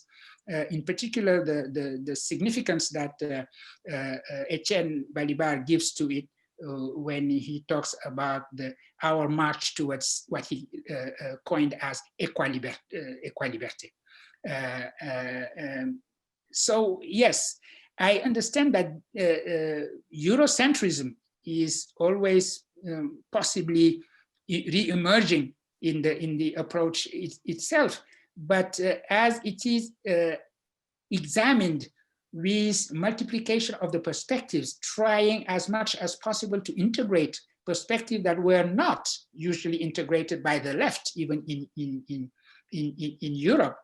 in particular, the significance that Étienne Balibar gives to it when he talks about our march towards what he coined as equaliberte. So yes, I understand that Eurocentrism is always possibly re-emerging in the approach itself, but as it is examined with multiplication of the perspectives, trying as much as possible to integrate perspectives that were not usually integrated by the left, even in Europe,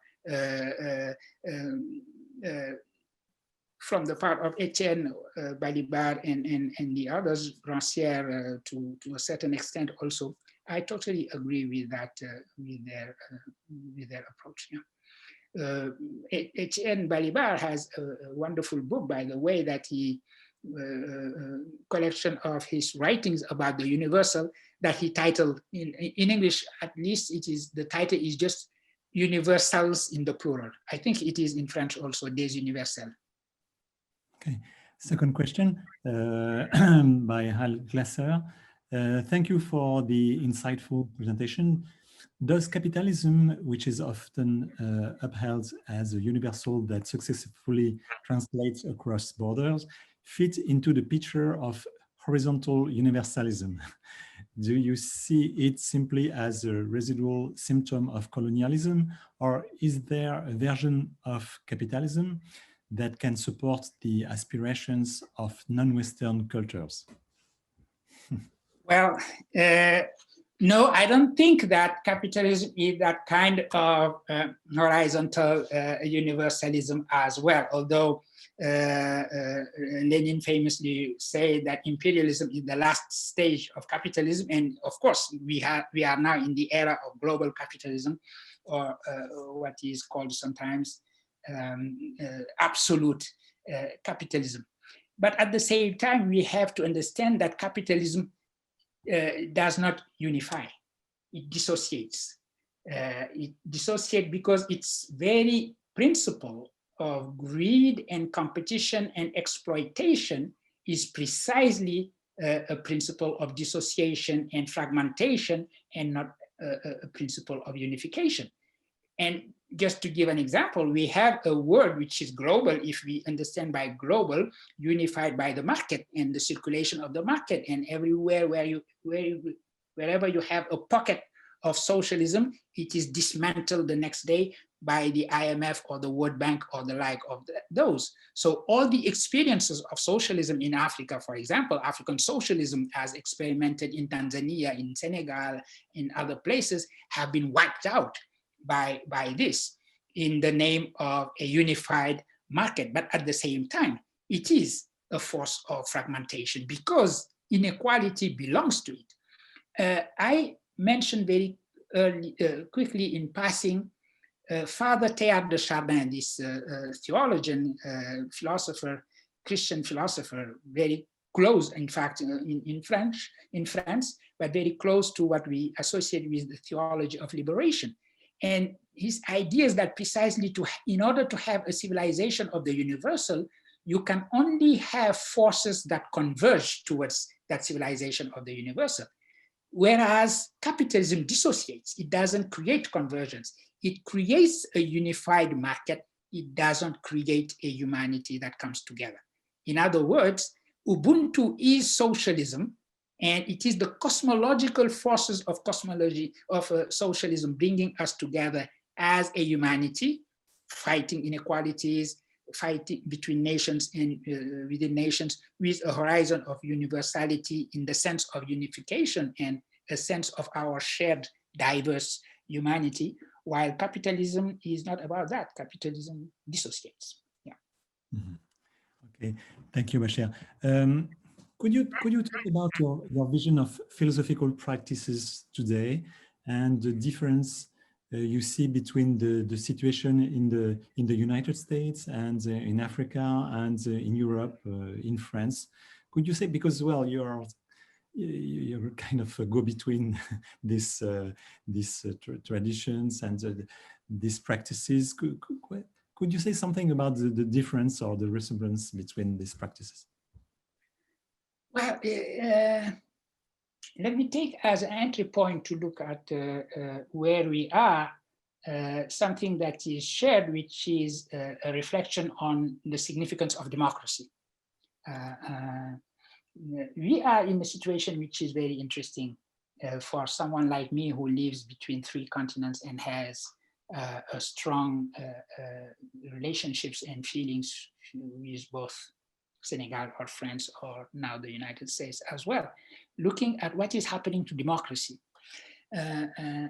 from the part of Étienne Balibar and the others, Rancière to a certain extent also. I totally agree with that, with their approach. Yeah. Étienne Balibar has a wonderful book, by the way, that he collection of his writings about the universal that he titled in English, at least the title is just Universals in the plural. I think it is in French also, Des Universels.
Okay, second question by Hal Glasser. Thank you for the insightful presentation. Does capitalism, which is often upheld as a universal that successfully translates across borders, fit into the picture of horizontal universalism? Do you see it simply as a residual symptom of colonialism, or is there a version of capitalism that can support the aspirations of non-Western cultures?
Well, no, I don't think that capitalism is that kind of horizontal universalism as well, although Lenin famously said that imperialism is the last stage of capitalism. And of course, we are now in the era of global capitalism, or what is called sometimes absolute capitalism. But at the same time, we have to understand that capitalism does not unify, it dissociates. It dissociates because its very principle of greed and competition and exploitation is precisely a principle of dissociation and fragmentation, and not a principle of unification. And just to give an example, we have a word which is global, if we understand by global, unified by the market and the circulation of the market, and everywhere wherever you have a pocket of socialism, it is dismantled the next day by the IMF or the World Bank or the like of those. So all the experiences of socialism in Africa, for example, African socialism as experimented in Tanzania, in Senegal, in other places, have been wiped out by this in the name of a unified market. But at the same time, it is a force of fragmentation because inequality belongs to it. I mentioned very quickly in passing Father Teilhard de Chardin, this theologian, philosopher, Christian philosopher, very close, in fact, in France, but very close to what we associate with the theology of liberation. And his idea is that precisely in order to have a civilization of the universal, you can only have forces that converge towards that civilization of the universal. Whereas capitalism dissociates, it doesn't create convergence. It creates a unified market. It doesn't create a humanity that comes together. In other words, Ubuntu is socialism, and it is the cosmological forces of socialism bringing us together as a humanity, fighting inequalities, fighting between nations and within nations, with a horizon of universality in the sense of unification and a sense of our shared diverse humanity, while capitalism is not about that. Capitalism dissociates. Yeah.
Mm-hmm. Okay, thank you, Bachir. Could you talk about your vision of philosophical practices today and the difference you see between the situation in the United States and in Africa and in Europe, in France? Could you say, because well, you're kind of a go-between these traditions and these practices. Could you say something about the difference or the resemblance between these practices?
Well, let me take as an entry point to look at where we are, something that is shared, which is a reflection on the significance of democracy. We are in a situation which is very interesting for someone like me who lives between 3 continents and has a strong relationships and feelings with both Senegal or France or now the United States as well, looking at what is happening to democracy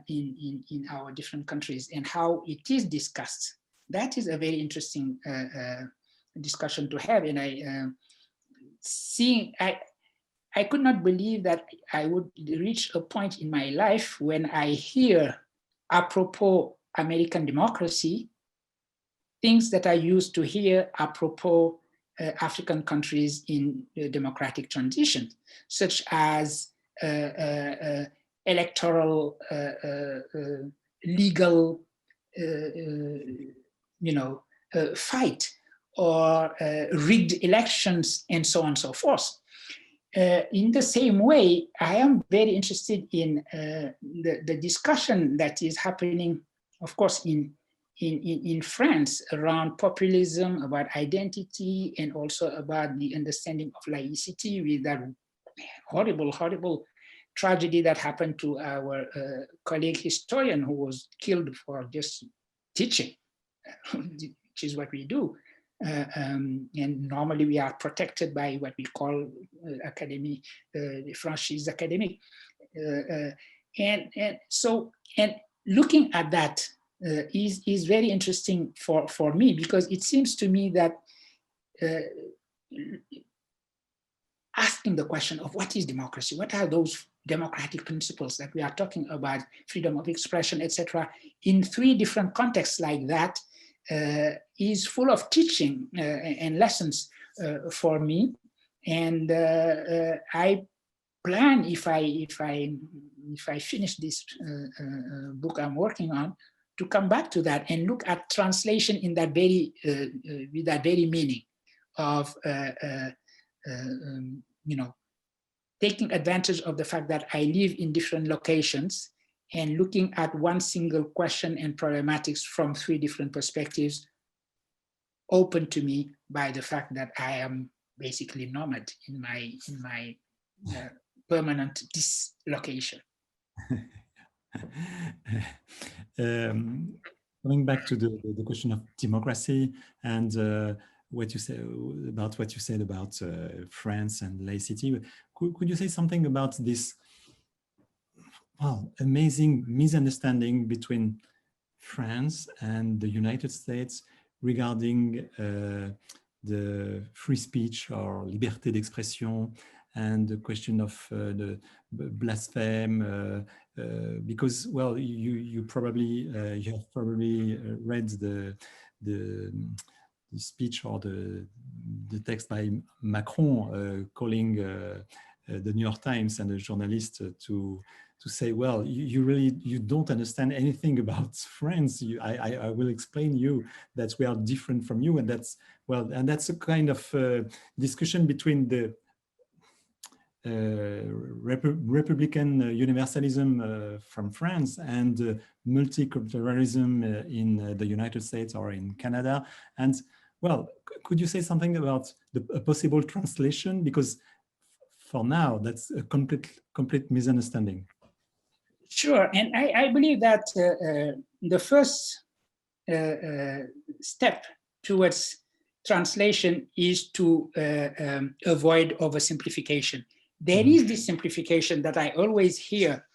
in our different countries and how it is discussed. That is a very interesting discussion to have. And I could not believe that I would reach a point in my life when I hear, apropos American democracy, things that I used to hear apropos African countries in democratic transition, such as electoral, legal, fight, or rigged elections, and so on and so forth. In the same way, I am very interested in the discussion that is happening, of course, in France around populism, about identity, and also about the understanding of laicity, with that horrible, horrible tragedy that happened to our colleague historian who was killed for just teaching, which is what we do. And normally we are protected by what we call academy, the franchise academic. And looking at that is very interesting for me, because it seems to me that asking the question of what is democracy, what are those democratic principles that we are talking about, freedom of expression, etc., in three different contexts like that, is full of teaching and lessons for me. And I plan, if I finish this book I'm working on, to come back to that and look at translation in that very with that very meaning of taking advantage of the fact that I live in different locations and looking at one single question and problematics from three different perspectives, open to me by the fact that I am basically nomad in my permanent dislocation.
Coming back to the question of democracy and what you said about France and laicity, could you say something about this amazing misunderstanding between France and the United States regarding the free speech or liberté d'expression and the question of the blaspheme, because, well, you have probably read the speech or the text by Macron calling the New York Times and a journalist to say, well, you don't understand anything about France. I will explain you that we are different from you, and that's a kind of discussion between the Republican universalism from France and multiculturalism in the United States or in Canada. And, well, could you say something about a possible translation? Because for now, that's a complete misunderstanding.
Sure, and I believe that the first step towards translation is to avoid oversimplification. There is this simplification that I always hear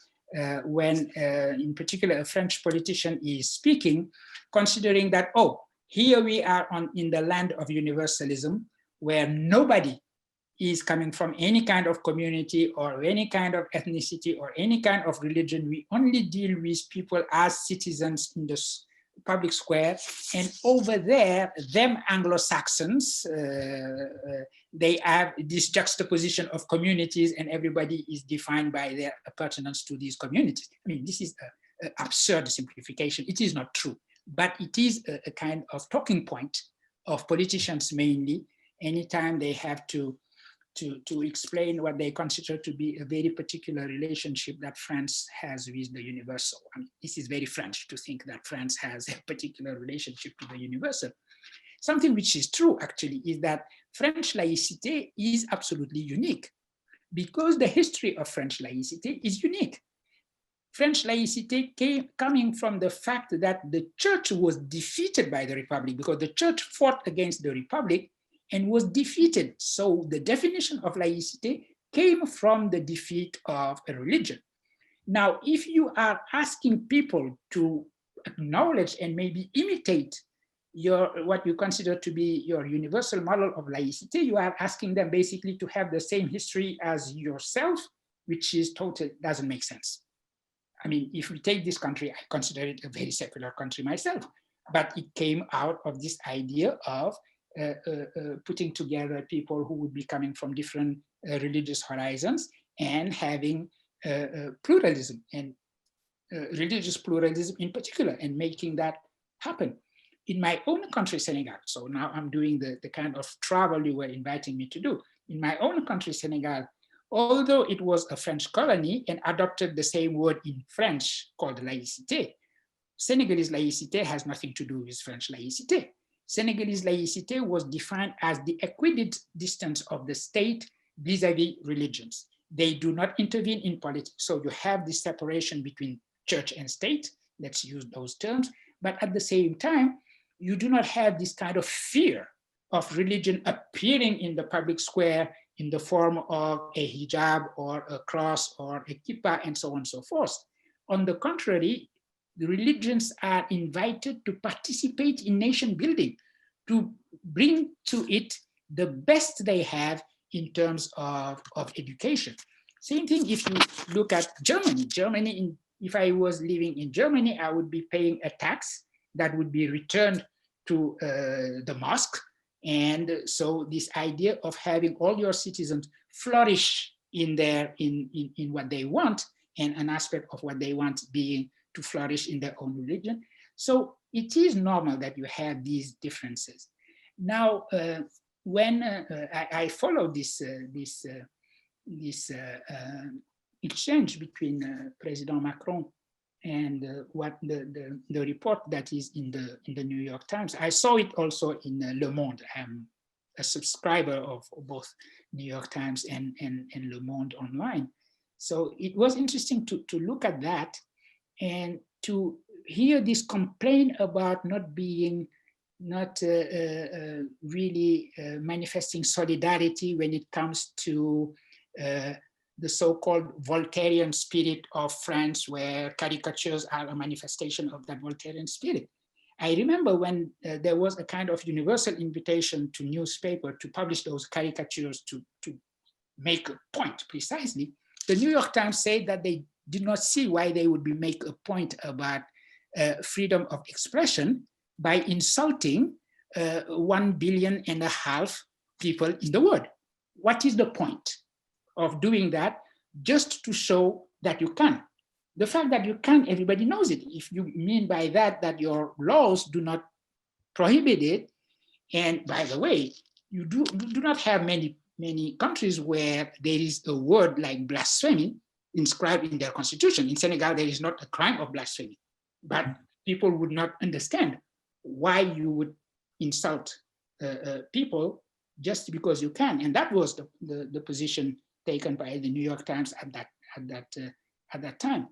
when, in particular, a French politician is speaking, considering that, oh, here we are in the land of universalism, where nobody is coming from any kind of community or any kind of ethnicity or any kind of religion. We only deal with people as citizens in the public square. And over there, them Anglo-Saxons, they have this juxtaposition of communities, and everybody is defined by their pertinence to these communities. I mean, this is an absurd simplification. It is not true, but it is a kind of talking point of politicians mainly, anytime they have to explain what they consider to be a very particular relationship that France has with the universal. I mean, this is very French to think that France has a particular relationship to the universal. Something which is true, actually, is that French laicity is absolutely unique, because the history of French laicity is unique. French laicity coming from the fact that the church was defeated by the Republic, because the church fought against the Republic and was defeated. So the definition of laicity came from the defeat of a religion. Now, if you are asking people to acknowledge and maybe imitate what you consider to be your universal model of laicity, you are asking them basically to have the same history as yourself, which is totally doesn't make sense. I mean, if we take this country, I consider it a very secular country myself, but it came out of this idea of putting together people who would be coming from different religious horizons and having pluralism, and religious pluralism in particular, and making that happen. In my own country, Senegal, so now I'm doing the kind of travel you were inviting me to do. In my own country, Senegal, although it was a French colony and adopted the same word in French called laïcité, Senegalese laïcité has nothing to do with French laïcité. Senegalese laïcité was defined as the equidistance of the state vis-a-vis religions. They do not intervene in politics. So you have this separation between church and state, let's use those terms, but at the same time, you do not have this kind of fear of religion appearing in the public square in the form of a hijab or a cross or a kippah and so on and so forth. On the contrary, the religions are invited to participate in nation building, to bring to it the best they have in terms of education. Same thing if you look at Germany. If I was living in Germany, I would be paying a tax that would be returned to the mosque. And so this idea of having all your citizens flourish in what they want, and an aspect of what they want being to flourish in their own religion. So it is normal that you have these differences. Now, when I followed this exchange between President Macron and what the report that is in the New York Times, I saw it also in Le Monde. I'm a subscriber of both New York Times and Le Monde online. So it was interesting to look at that and to hear this complaint about not really manifesting solidarity when it comes to the so-called Voltairean spirit of France, where caricatures are a manifestation of that Voltairean spirit. I remember when there was a kind of universal invitation to newspaper to publish those caricatures to make a point precisely. The New York Times said that they did not see why they would make a point about freedom of expression by insulting 1.5 billion people in the world. What is the point of doing that? Just to show that you can. The fact that you can, everybody knows it. If you mean by that your laws do not prohibit it, and by the way, you do not have many countries where there is a word like blasphemy inscribed in their constitution. In Senegal, there is not a crime of blasphemy, but people would not understand why you would insult people just because you can. And that was the position taken by the New York Times at that time.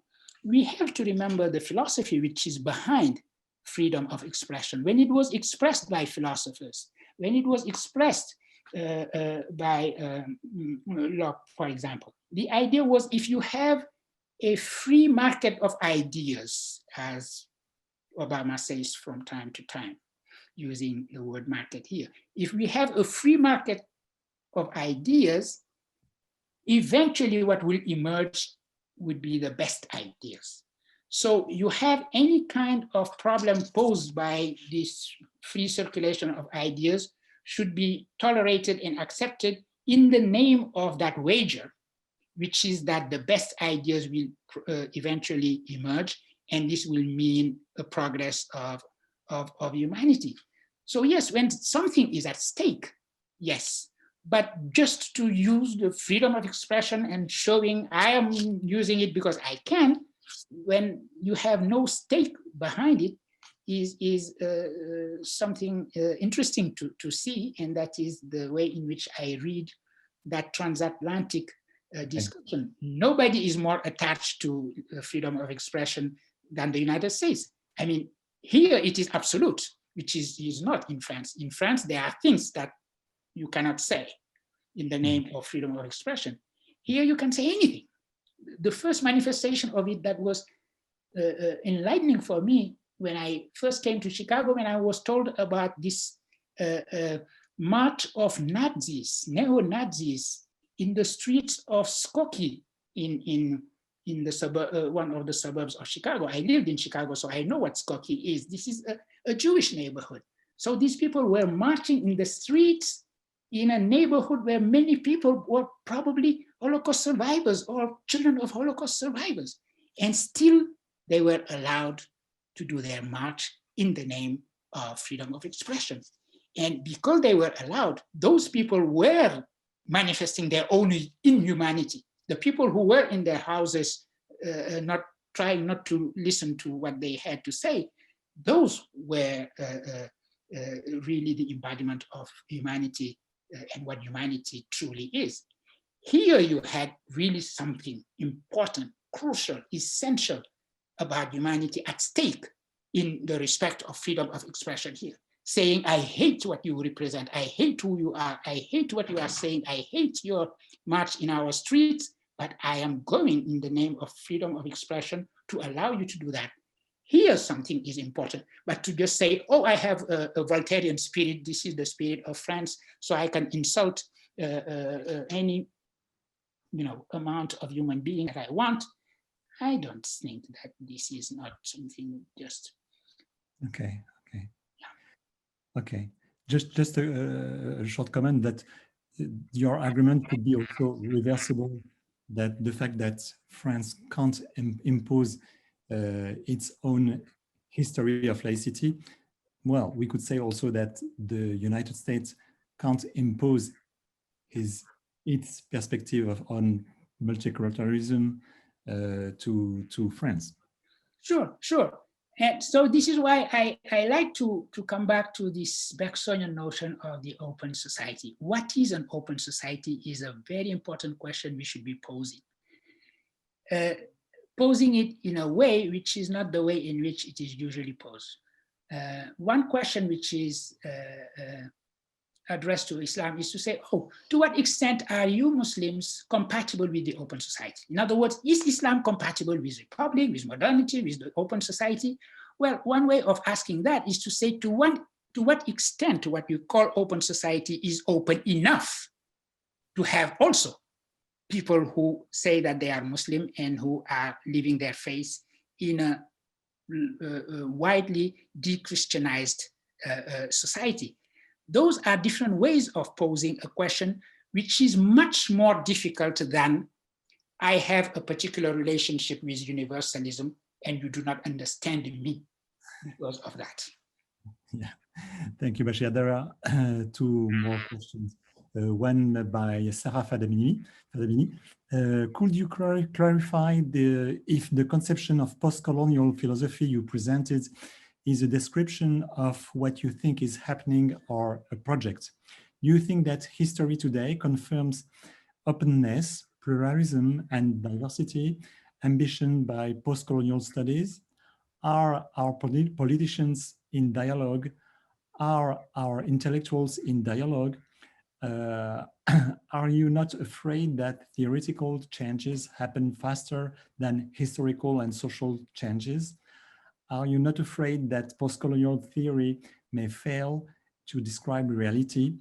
We have to remember the philosophy which is behind freedom of expression. When it was expressed by philosophers, when it was expressed by Locke, for example, the idea was if you have a free market of ideas, as Obama says from time to time, using the word market here. If we have a free market of ideas, eventually what will emerge would be the best ideas. So you have any kind of problem posed by this free circulation of ideas should be tolerated and accepted in the name of that wager, which is that the best ideas will eventually emerge, and this will mean a progress of humanity. So yes, when something is at stake, yes, but just to use the freedom of expression and showing I am using it because I can, when you have no stake behind it, is something interesting to see, and that is the way in which I read that transatlantic discussion. Nobody is more attached to freedom of expression than the United States. I mean, here it is absolute, which is not in France. In France, there are things that you cannot say in the name of freedom of expression. Here you can say anything. The first manifestation of it that was enlightening for me when I first came to Chicago, when I was told about this march of Nazis, neo-Nazis, in the streets of Skokie in the suburb, one of the suburbs of Chicago. I lived in Chicago, so I know what Skokie is. This is a Jewish neighborhood. So these people were marching in the streets in a neighborhood where many people were probably Holocaust survivors or children of Holocaust survivors. And still they were allowed to do their march in the name of freedom of expression. And because they were allowed, those people were manifesting their own inhumanity. The people who were in their houses, not trying not to listen to what they had to say, those were really the embodiment of humanity and what humanity truly is. Here you had really something important, crucial, essential about humanity at stake in the respect of freedom of expression here. saying, I hate what you represent, I hate who you are, I hate what you are saying, I hate your march in our streets, but I am going in the name of freedom of expression to allow you to do that. Here something is important, but to just say, oh, I have a Voltairean spirit, this is the spirit of France, so I can insult any amount of human being that I want. I don't think that this is not something just.
Okay. Okay. Just a short comment that your argument could be also reversible, that the fact that France can't impose its own history of laicity. Well, we could say also that the United States can't impose its perspective on multiculturalism to France.
Sure. And so this is why I like to come back to this Bergsonian notion of the open society. What is an open society is a very important question we should be posing. Posing it in a way which is not the way in which it is usually posed. One question which is addressed to Islam is to say, oh, to what extent are you Muslims compatible with the open society? In other words, is Islam compatible with republic, with modernity, with the open society? Well, one way of asking that is to say to what extent what you call open society is open enough to have also people who say that they are Muslim and who are living their faith in a widely de-Christianized society. Those are different ways of posing a question, which is much more difficult than I have a particular relationship with universalism and you do not understand me because of that.
Yeah, thank you, Bachir. There are two more questions. One by Sarah Fadamini. Could you clarify if the conception of post-colonial philosophy you presented is a description of what you think is happening or a project? Do you think that history today confirms openness, pluralism, and diversity, ambition by post-colonial studies? Are our politicians in dialogue? Are our intellectuals in dialogue? Are you not afraid that theoretical changes happen faster than historical and social changes? Are you not afraid that post-colonial theory may fail to describe reality?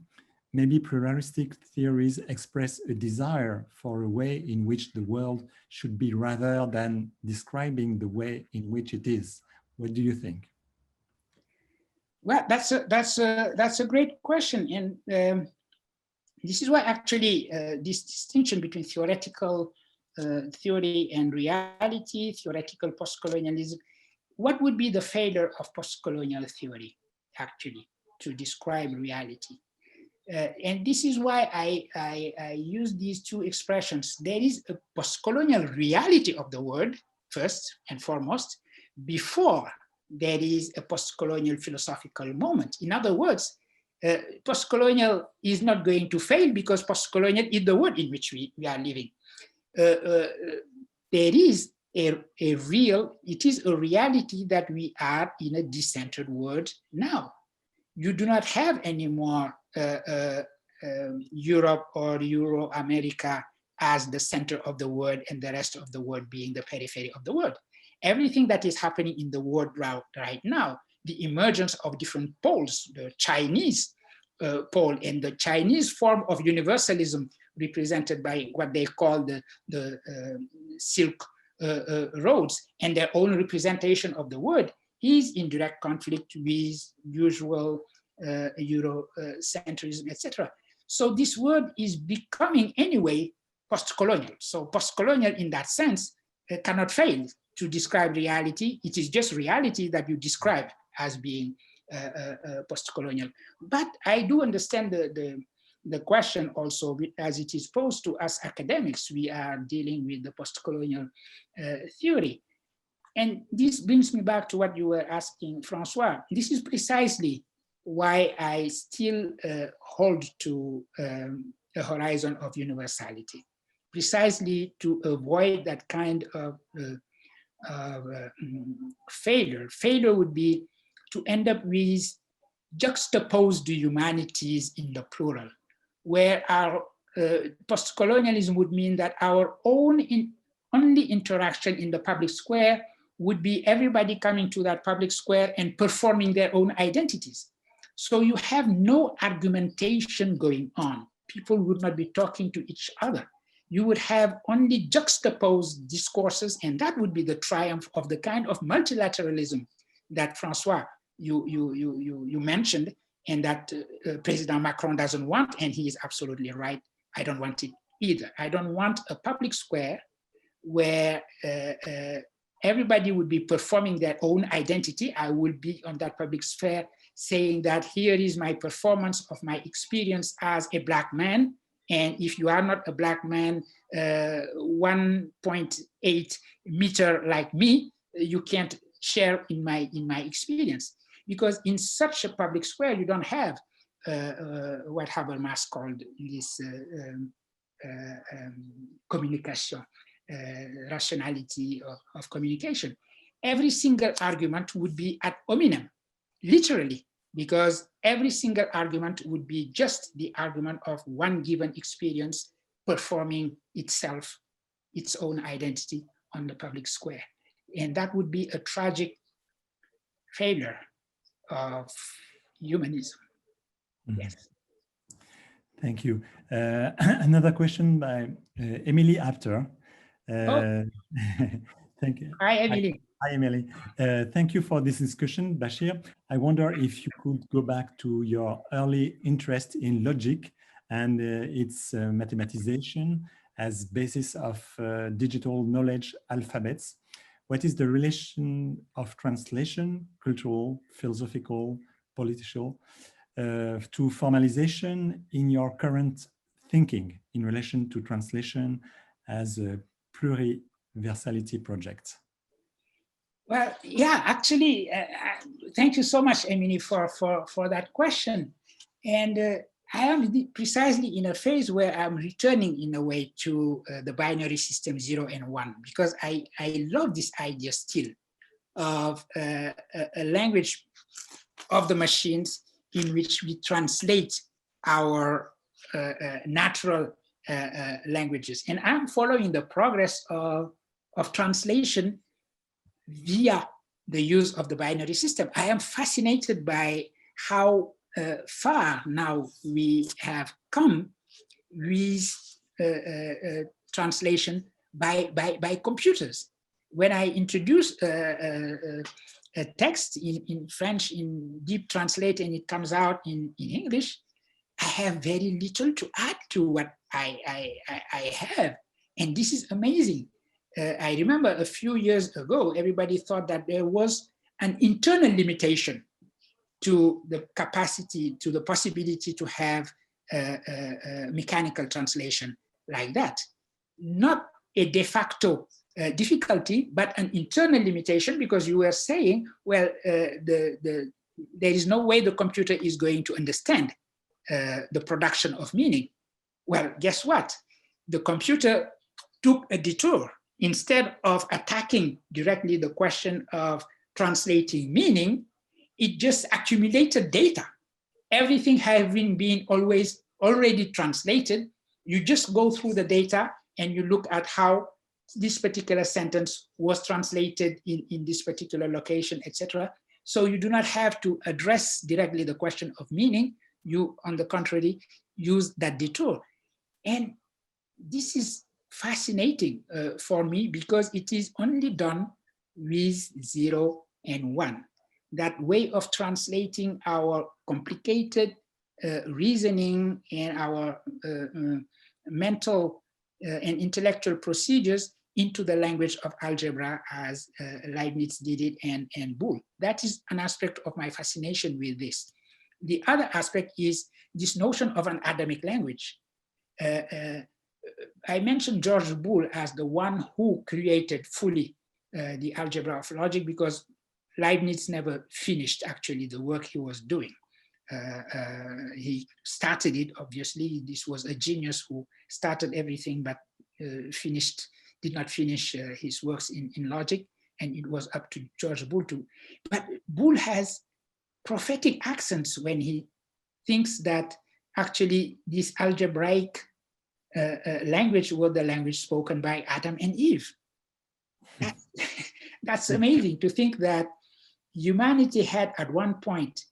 Maybe pluralistic theories express a desire for a way in which the world should be rather than describing the way in which it is. What do you think?
Well, that's a great question. And this is why actually this distinction between theoretical theory and reality, theoretical post-colonialism, what would be the failure of post-colonial theory, actually, to describe reality? And this is why I use these two expressions. There is a post-colonial reality of the word, first and foremost, before there is a post-colonial philosophical moment. In other words, post-colonial is not going to fail because post-colonial is the world in which we are living. There is it is a reality that we are in a decentered world now. You do not have anymore Europe or Euro-America as the center of the world and the rest of the world being the periphery of the world. Everything that is happening in the world right now, the emergence of different poles, the Chinese pole and the Chinese form of universalism represented by what they call the Silk roads and their own representation of the world is in direct conflict with usual Eurocentrism, etc. So this word is becoming anyway post-colonial. So post-colonial in that sense cannot fail to describe reality. It is just reality that you describe as being post-colonial. But I do understand the question also as it is posed to us academics. We are dealing with the post-colonial theory. And this brings me back to what you were asking, Francois. This is precisely why I still hold to a horizon of universality, precisely to avoid that kind of failure. Failure would be to end up with juxtapose the humanities in the plural, where our post-colonialism would mean that our own only interaction in the public square would be everybody coming to that public square and performing their own identities. So you have no argumentation going on. People would not be talking to each other. You would have only juxtaposed discourses, and that would be the triumph of the kind of multilateralism that Francois, you mentioned, and that President Macron doesn't want, and he is absolutely right. I don't want it either. I don't want a public square where everybody would be performing their own identity. I will be on that public sphere saying that here is my performance of my experience as a Black man. And if you are not a Black man, 1.8 meter like me, you can't share in my experience. Because in such a public square, you don't have what Habermas called this communication, rationality of communication. Every single argument would be ad hominem, literally, because every single argument would be just the argument of one given experience performing itself, its own identity on the public square. And that would be a tragic failure of humanism. Mm-hmm. Yes.
Thank you. Another question by Emily Apter. Thank you.
Hi, Emily.
Hi, Emily. Thank you for this discussion, Bachir. I wonder if you could go back to your early interest in logic and its mathematization as basis of digital knowledge alphabets. What is the relation of translation, cultural, philosophical, political, to formalization in your current thinking in relation to translation as a pluriversality project?
Well, yeah, actually, thank you so much, Emily, for that question. And I am precisely in a phase where I'm returning in a way to the binary system 0 and 1, because I love this idea still of a language of the machines in which we translate our natural languages. And I'm following the progress of translation via the use of the binary system. I am fascinated by how far now we have come with translation by computers. When I introduce a text in French in Deep Translate and it comes out in English, I have very little to add to what I have. And this is amazing. I remember a few years ago, everybody thought that there was an internal limitation to the capacity, to the possibility to have mechanical translation like that. Not a de facto difficulty, but an internal limitation, because you were saying, well, there is no way the computer is going to understand the production of meaning. Well, guess what? The computer took a detour. Instead of attacking directly the question of translating meaning, it just accumulated data. Everything having been already translated, you just go through the data and you look at how this particular sentence was translated in this particular location, etc. So you do not have to address directly the question of meaning. You, on the contrary, use that detour. And this is fascinating for me, because it is only done with 0 and 1. That way of translating our complicated reasoning and our mental and intellectual procedures into the language of algebra, as Leibniz did it, and Boole. That is an aspect of my fascination with this. The other aspect is this notion of an Adamic language. I mentioned George Boole as the one who created fully the algebra of logic, because Leibniz never finished actually the work he was doing. He started it, obviously. This was a genius who started everything, but did not finish his works in logic, and it was up to George Boole to. But Boole has prophetic accents when he thinks that actually this algebraic language was the language spoken by Adam and Eve. That's amazing to think that humanity had at one point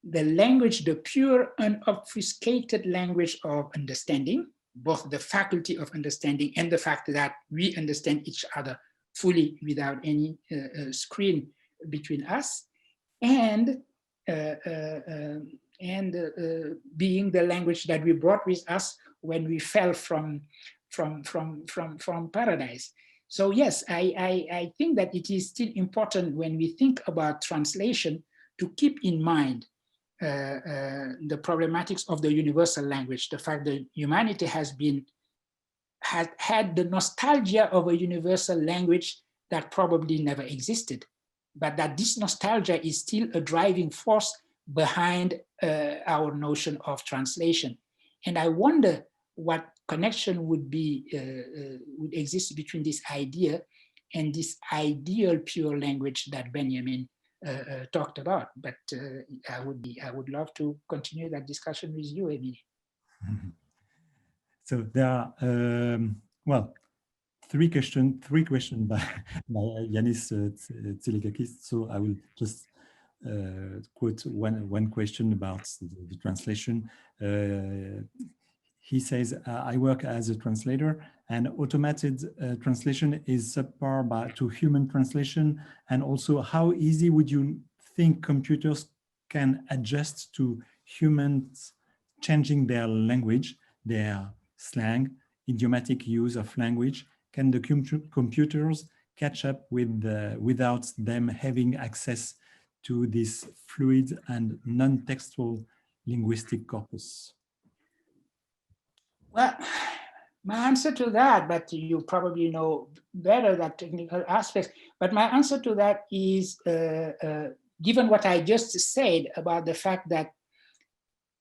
the language, the pure, unobfuscated language of understanding, both the faculty of understanding and the fact that we understand each other fully without any screen between us, and being the language that we brought with us when we fell from paradise. So yes, I think that it is still important when we think about translation to keep in mind the problematics of the universal language, the fact that humanity has had the nostalgia of a universal language that probably never existed, but that this nostalgia is still a driving force behind our notion of translation. And I wonder what connection would exist between this idea and this ideal pure language that Benjamin talked about. But I would love to continue that discussion with you, Emily.
So there are three questions by Yanis Tsilekakis. So I will just quote one question about the translation. He says, I work as a translator, and automated translation is subpar to human translation. And also, how easy would you think computers can adjust to humans changing their language, their slang, idiomatic use of language? Can the computers catch up with without them having access to this fluid and non-textual linguistic corpus?
Well, my answer to that, but you probably know better that technical aspects, but my answer to that is, given what I just said about the fact that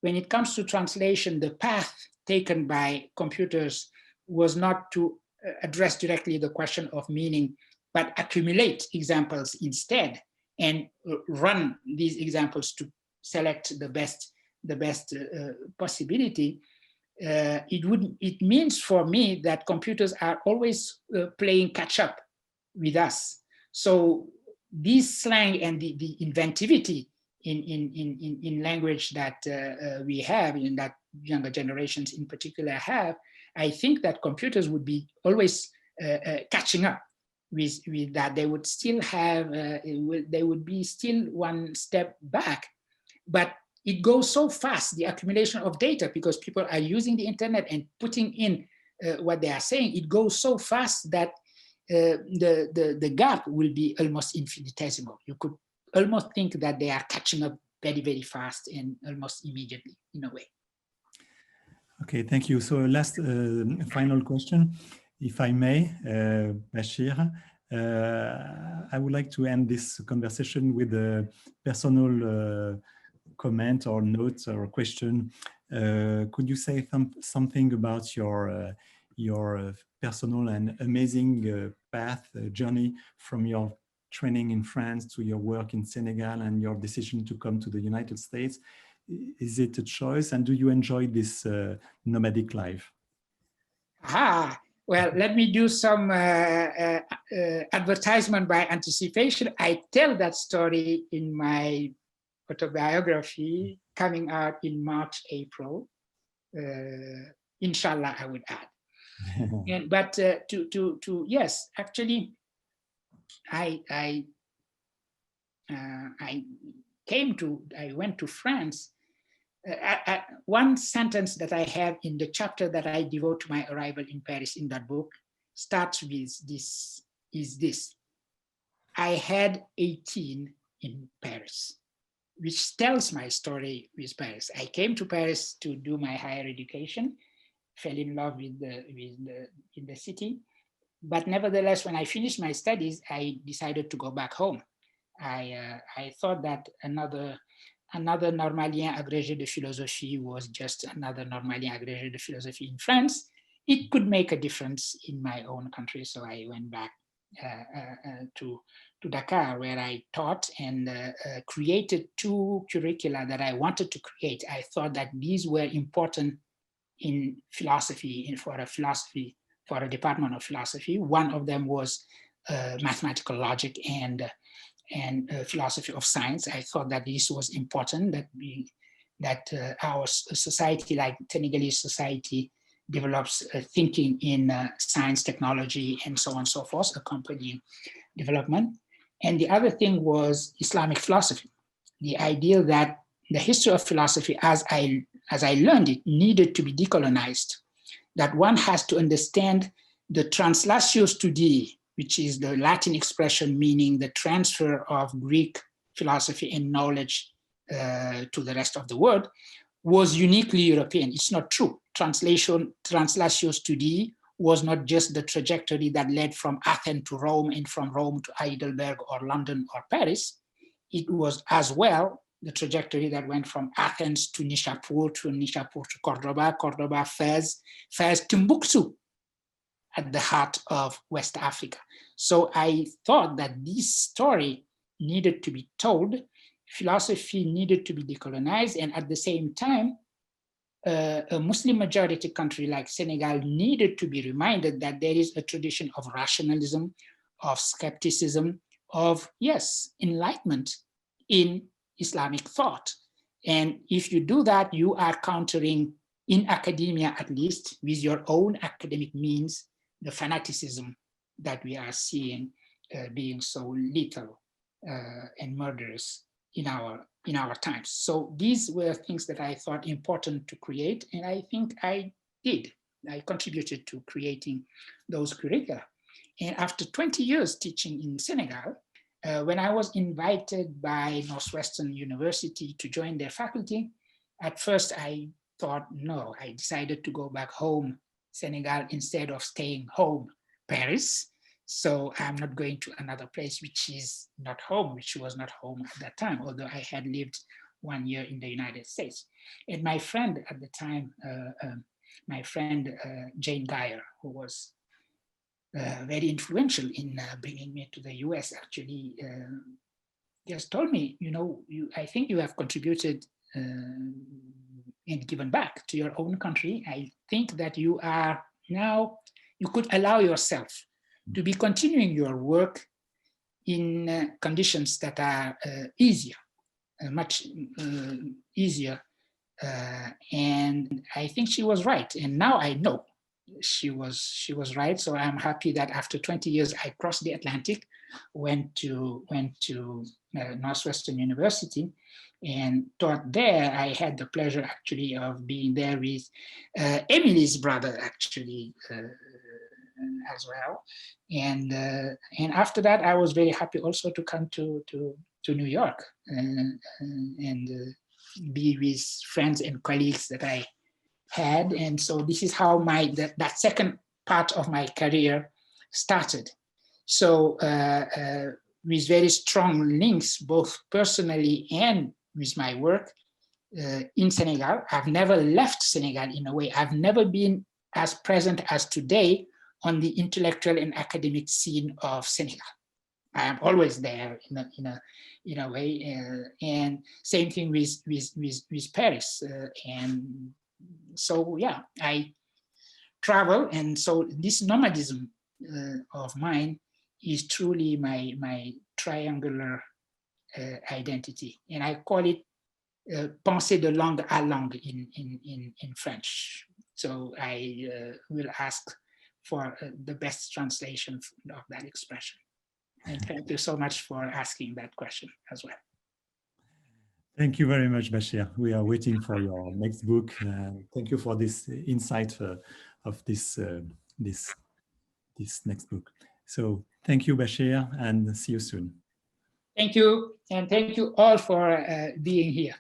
when it comes to translation, the path taken by computers was not to address directly the question of meaning, but accumulate examples instead and run these examples to select the best possibility. It means for me that computers are always playing catch up with us. So this slang and the inventivity in language that we have, and that younger generations in particular have, I think that computers would be always catching up with that. They would still have, they would be still one step back, but it goes so fast, the accumulation of data, because people are using the internet and putting in what they are saying. It goes so fast that the gap will be almost infinitesimal. You could almost think that they are catching up very, very fast and almost immediately in a way.
Okay, thank you. So last final question, if I may, Bachir. I would like to end this conversation with a personal comment or note or question. Could you say something about your personal and amazing path, journey from your training in France to your work in Senegal and your decision to come to the United States? Is it a choice, and do you enjoy this nomadic life?
Well, let me do some advertisement by anticipation. I tell that story in my autobiography coming out in March, April. Inshallah, I would add. But yes, actually, I went to France. One sentence that I have in the chapter that I devote to my arrival in Paris in that book starts with this, I had 18 in Paris, which tells my story with Paris. I came to Paris to do my higher education, fell in love in the city, but nevertheless, when I finished my studies, I decided to go back home. I thought that another normalien agrégé de philosophie was just another normalien agrégé de philosophie in France. It could make a difference in my own country, so I went back to Dakar, where I taught and created 2 curricula that I wanted to create. I thought that these were important in philosophy, for a department of philosophy. One of them was mathematical logic and philosophy of science. I thought that this was important, that our society, like Senegalese society, develops thinking in science, technology, and so on and so forth, accompanying development. And the other thing was Islamic philosophy, the idea that the history of philosophy, as I learned it, needed to be decolonized, that one has to understand the translatio studii, which is the Latin expression meaning the transfer of Greek philosophy and knowledge to the rest of the world, was uniquely European. It's not true. Translatio studii was not just the trajectory that led from Athens to Rome and from Rome to Heidelberg or London or Paris. It was as well the trajectory that went from Athens to Nishapur to Cordoba, Fez, Timbuktu, at the heart of West Africa. So I thought that this story needed to be told, philosophy needed to be decolonized, and at the same time, a Muslim majority country like Senegal needed to be reminded that there is a tradition of rationalism, of skepticism, of, yes, enlightenment in Islamic thought. And if you do that, you are countering, in academia at least, with your own academic means, the fanaticism that we are seeing being so lethal and murderous in our times. So these were things that I thought important to create, and I think I did. I contributed to creating those curricula. And after 20 years teaching in Senegal, when I was invited by Northwestern University to join their faculty, at first I thought, no, I decided to go back home, Senegal, instead of staying home, Paris. So I'm not going to another place which is not home, which was not home at that time, although I had lived 1 year in the United States. And my friend at the time, Jane Geyer, who was very influential in bringing me to the US, actually just told me, I think you have contributed and given back to your own country. I think that you are now, you could allow yourself to be continuing your work in conditions that are easier, much easier. And I think she was right. And now I know she was right. So I'm happy that after 20 years, I crossed the Atlantic, went to Northwestern University, and taught there. I had the pleasure actually of being there with Emily's brother, actually, as well. And after that, I was very happy also to come to New York and be with friends and colleagues that I had. And so this is how that second part of my career started. So with very strong links, both personally and with my work in Senegal. I've never left Senegal in a way. I've never been as present as today on the intellectual and academic scene of Senegal. I am always there in a way, and same thing with Paris. And so yeah, I travel, and so this nomadism of mine is truly my triangular identity, and I call it pensée de langue à langue in French. So I will ask for the best translation of that expression. And thank you so much for asking that question as well.
Thank you very much, Bachir. We are waiting for your next book. Thank you for this insight of this next book. So thank you, Bachir, and see you soon.
Thank you, and thank you all for being here.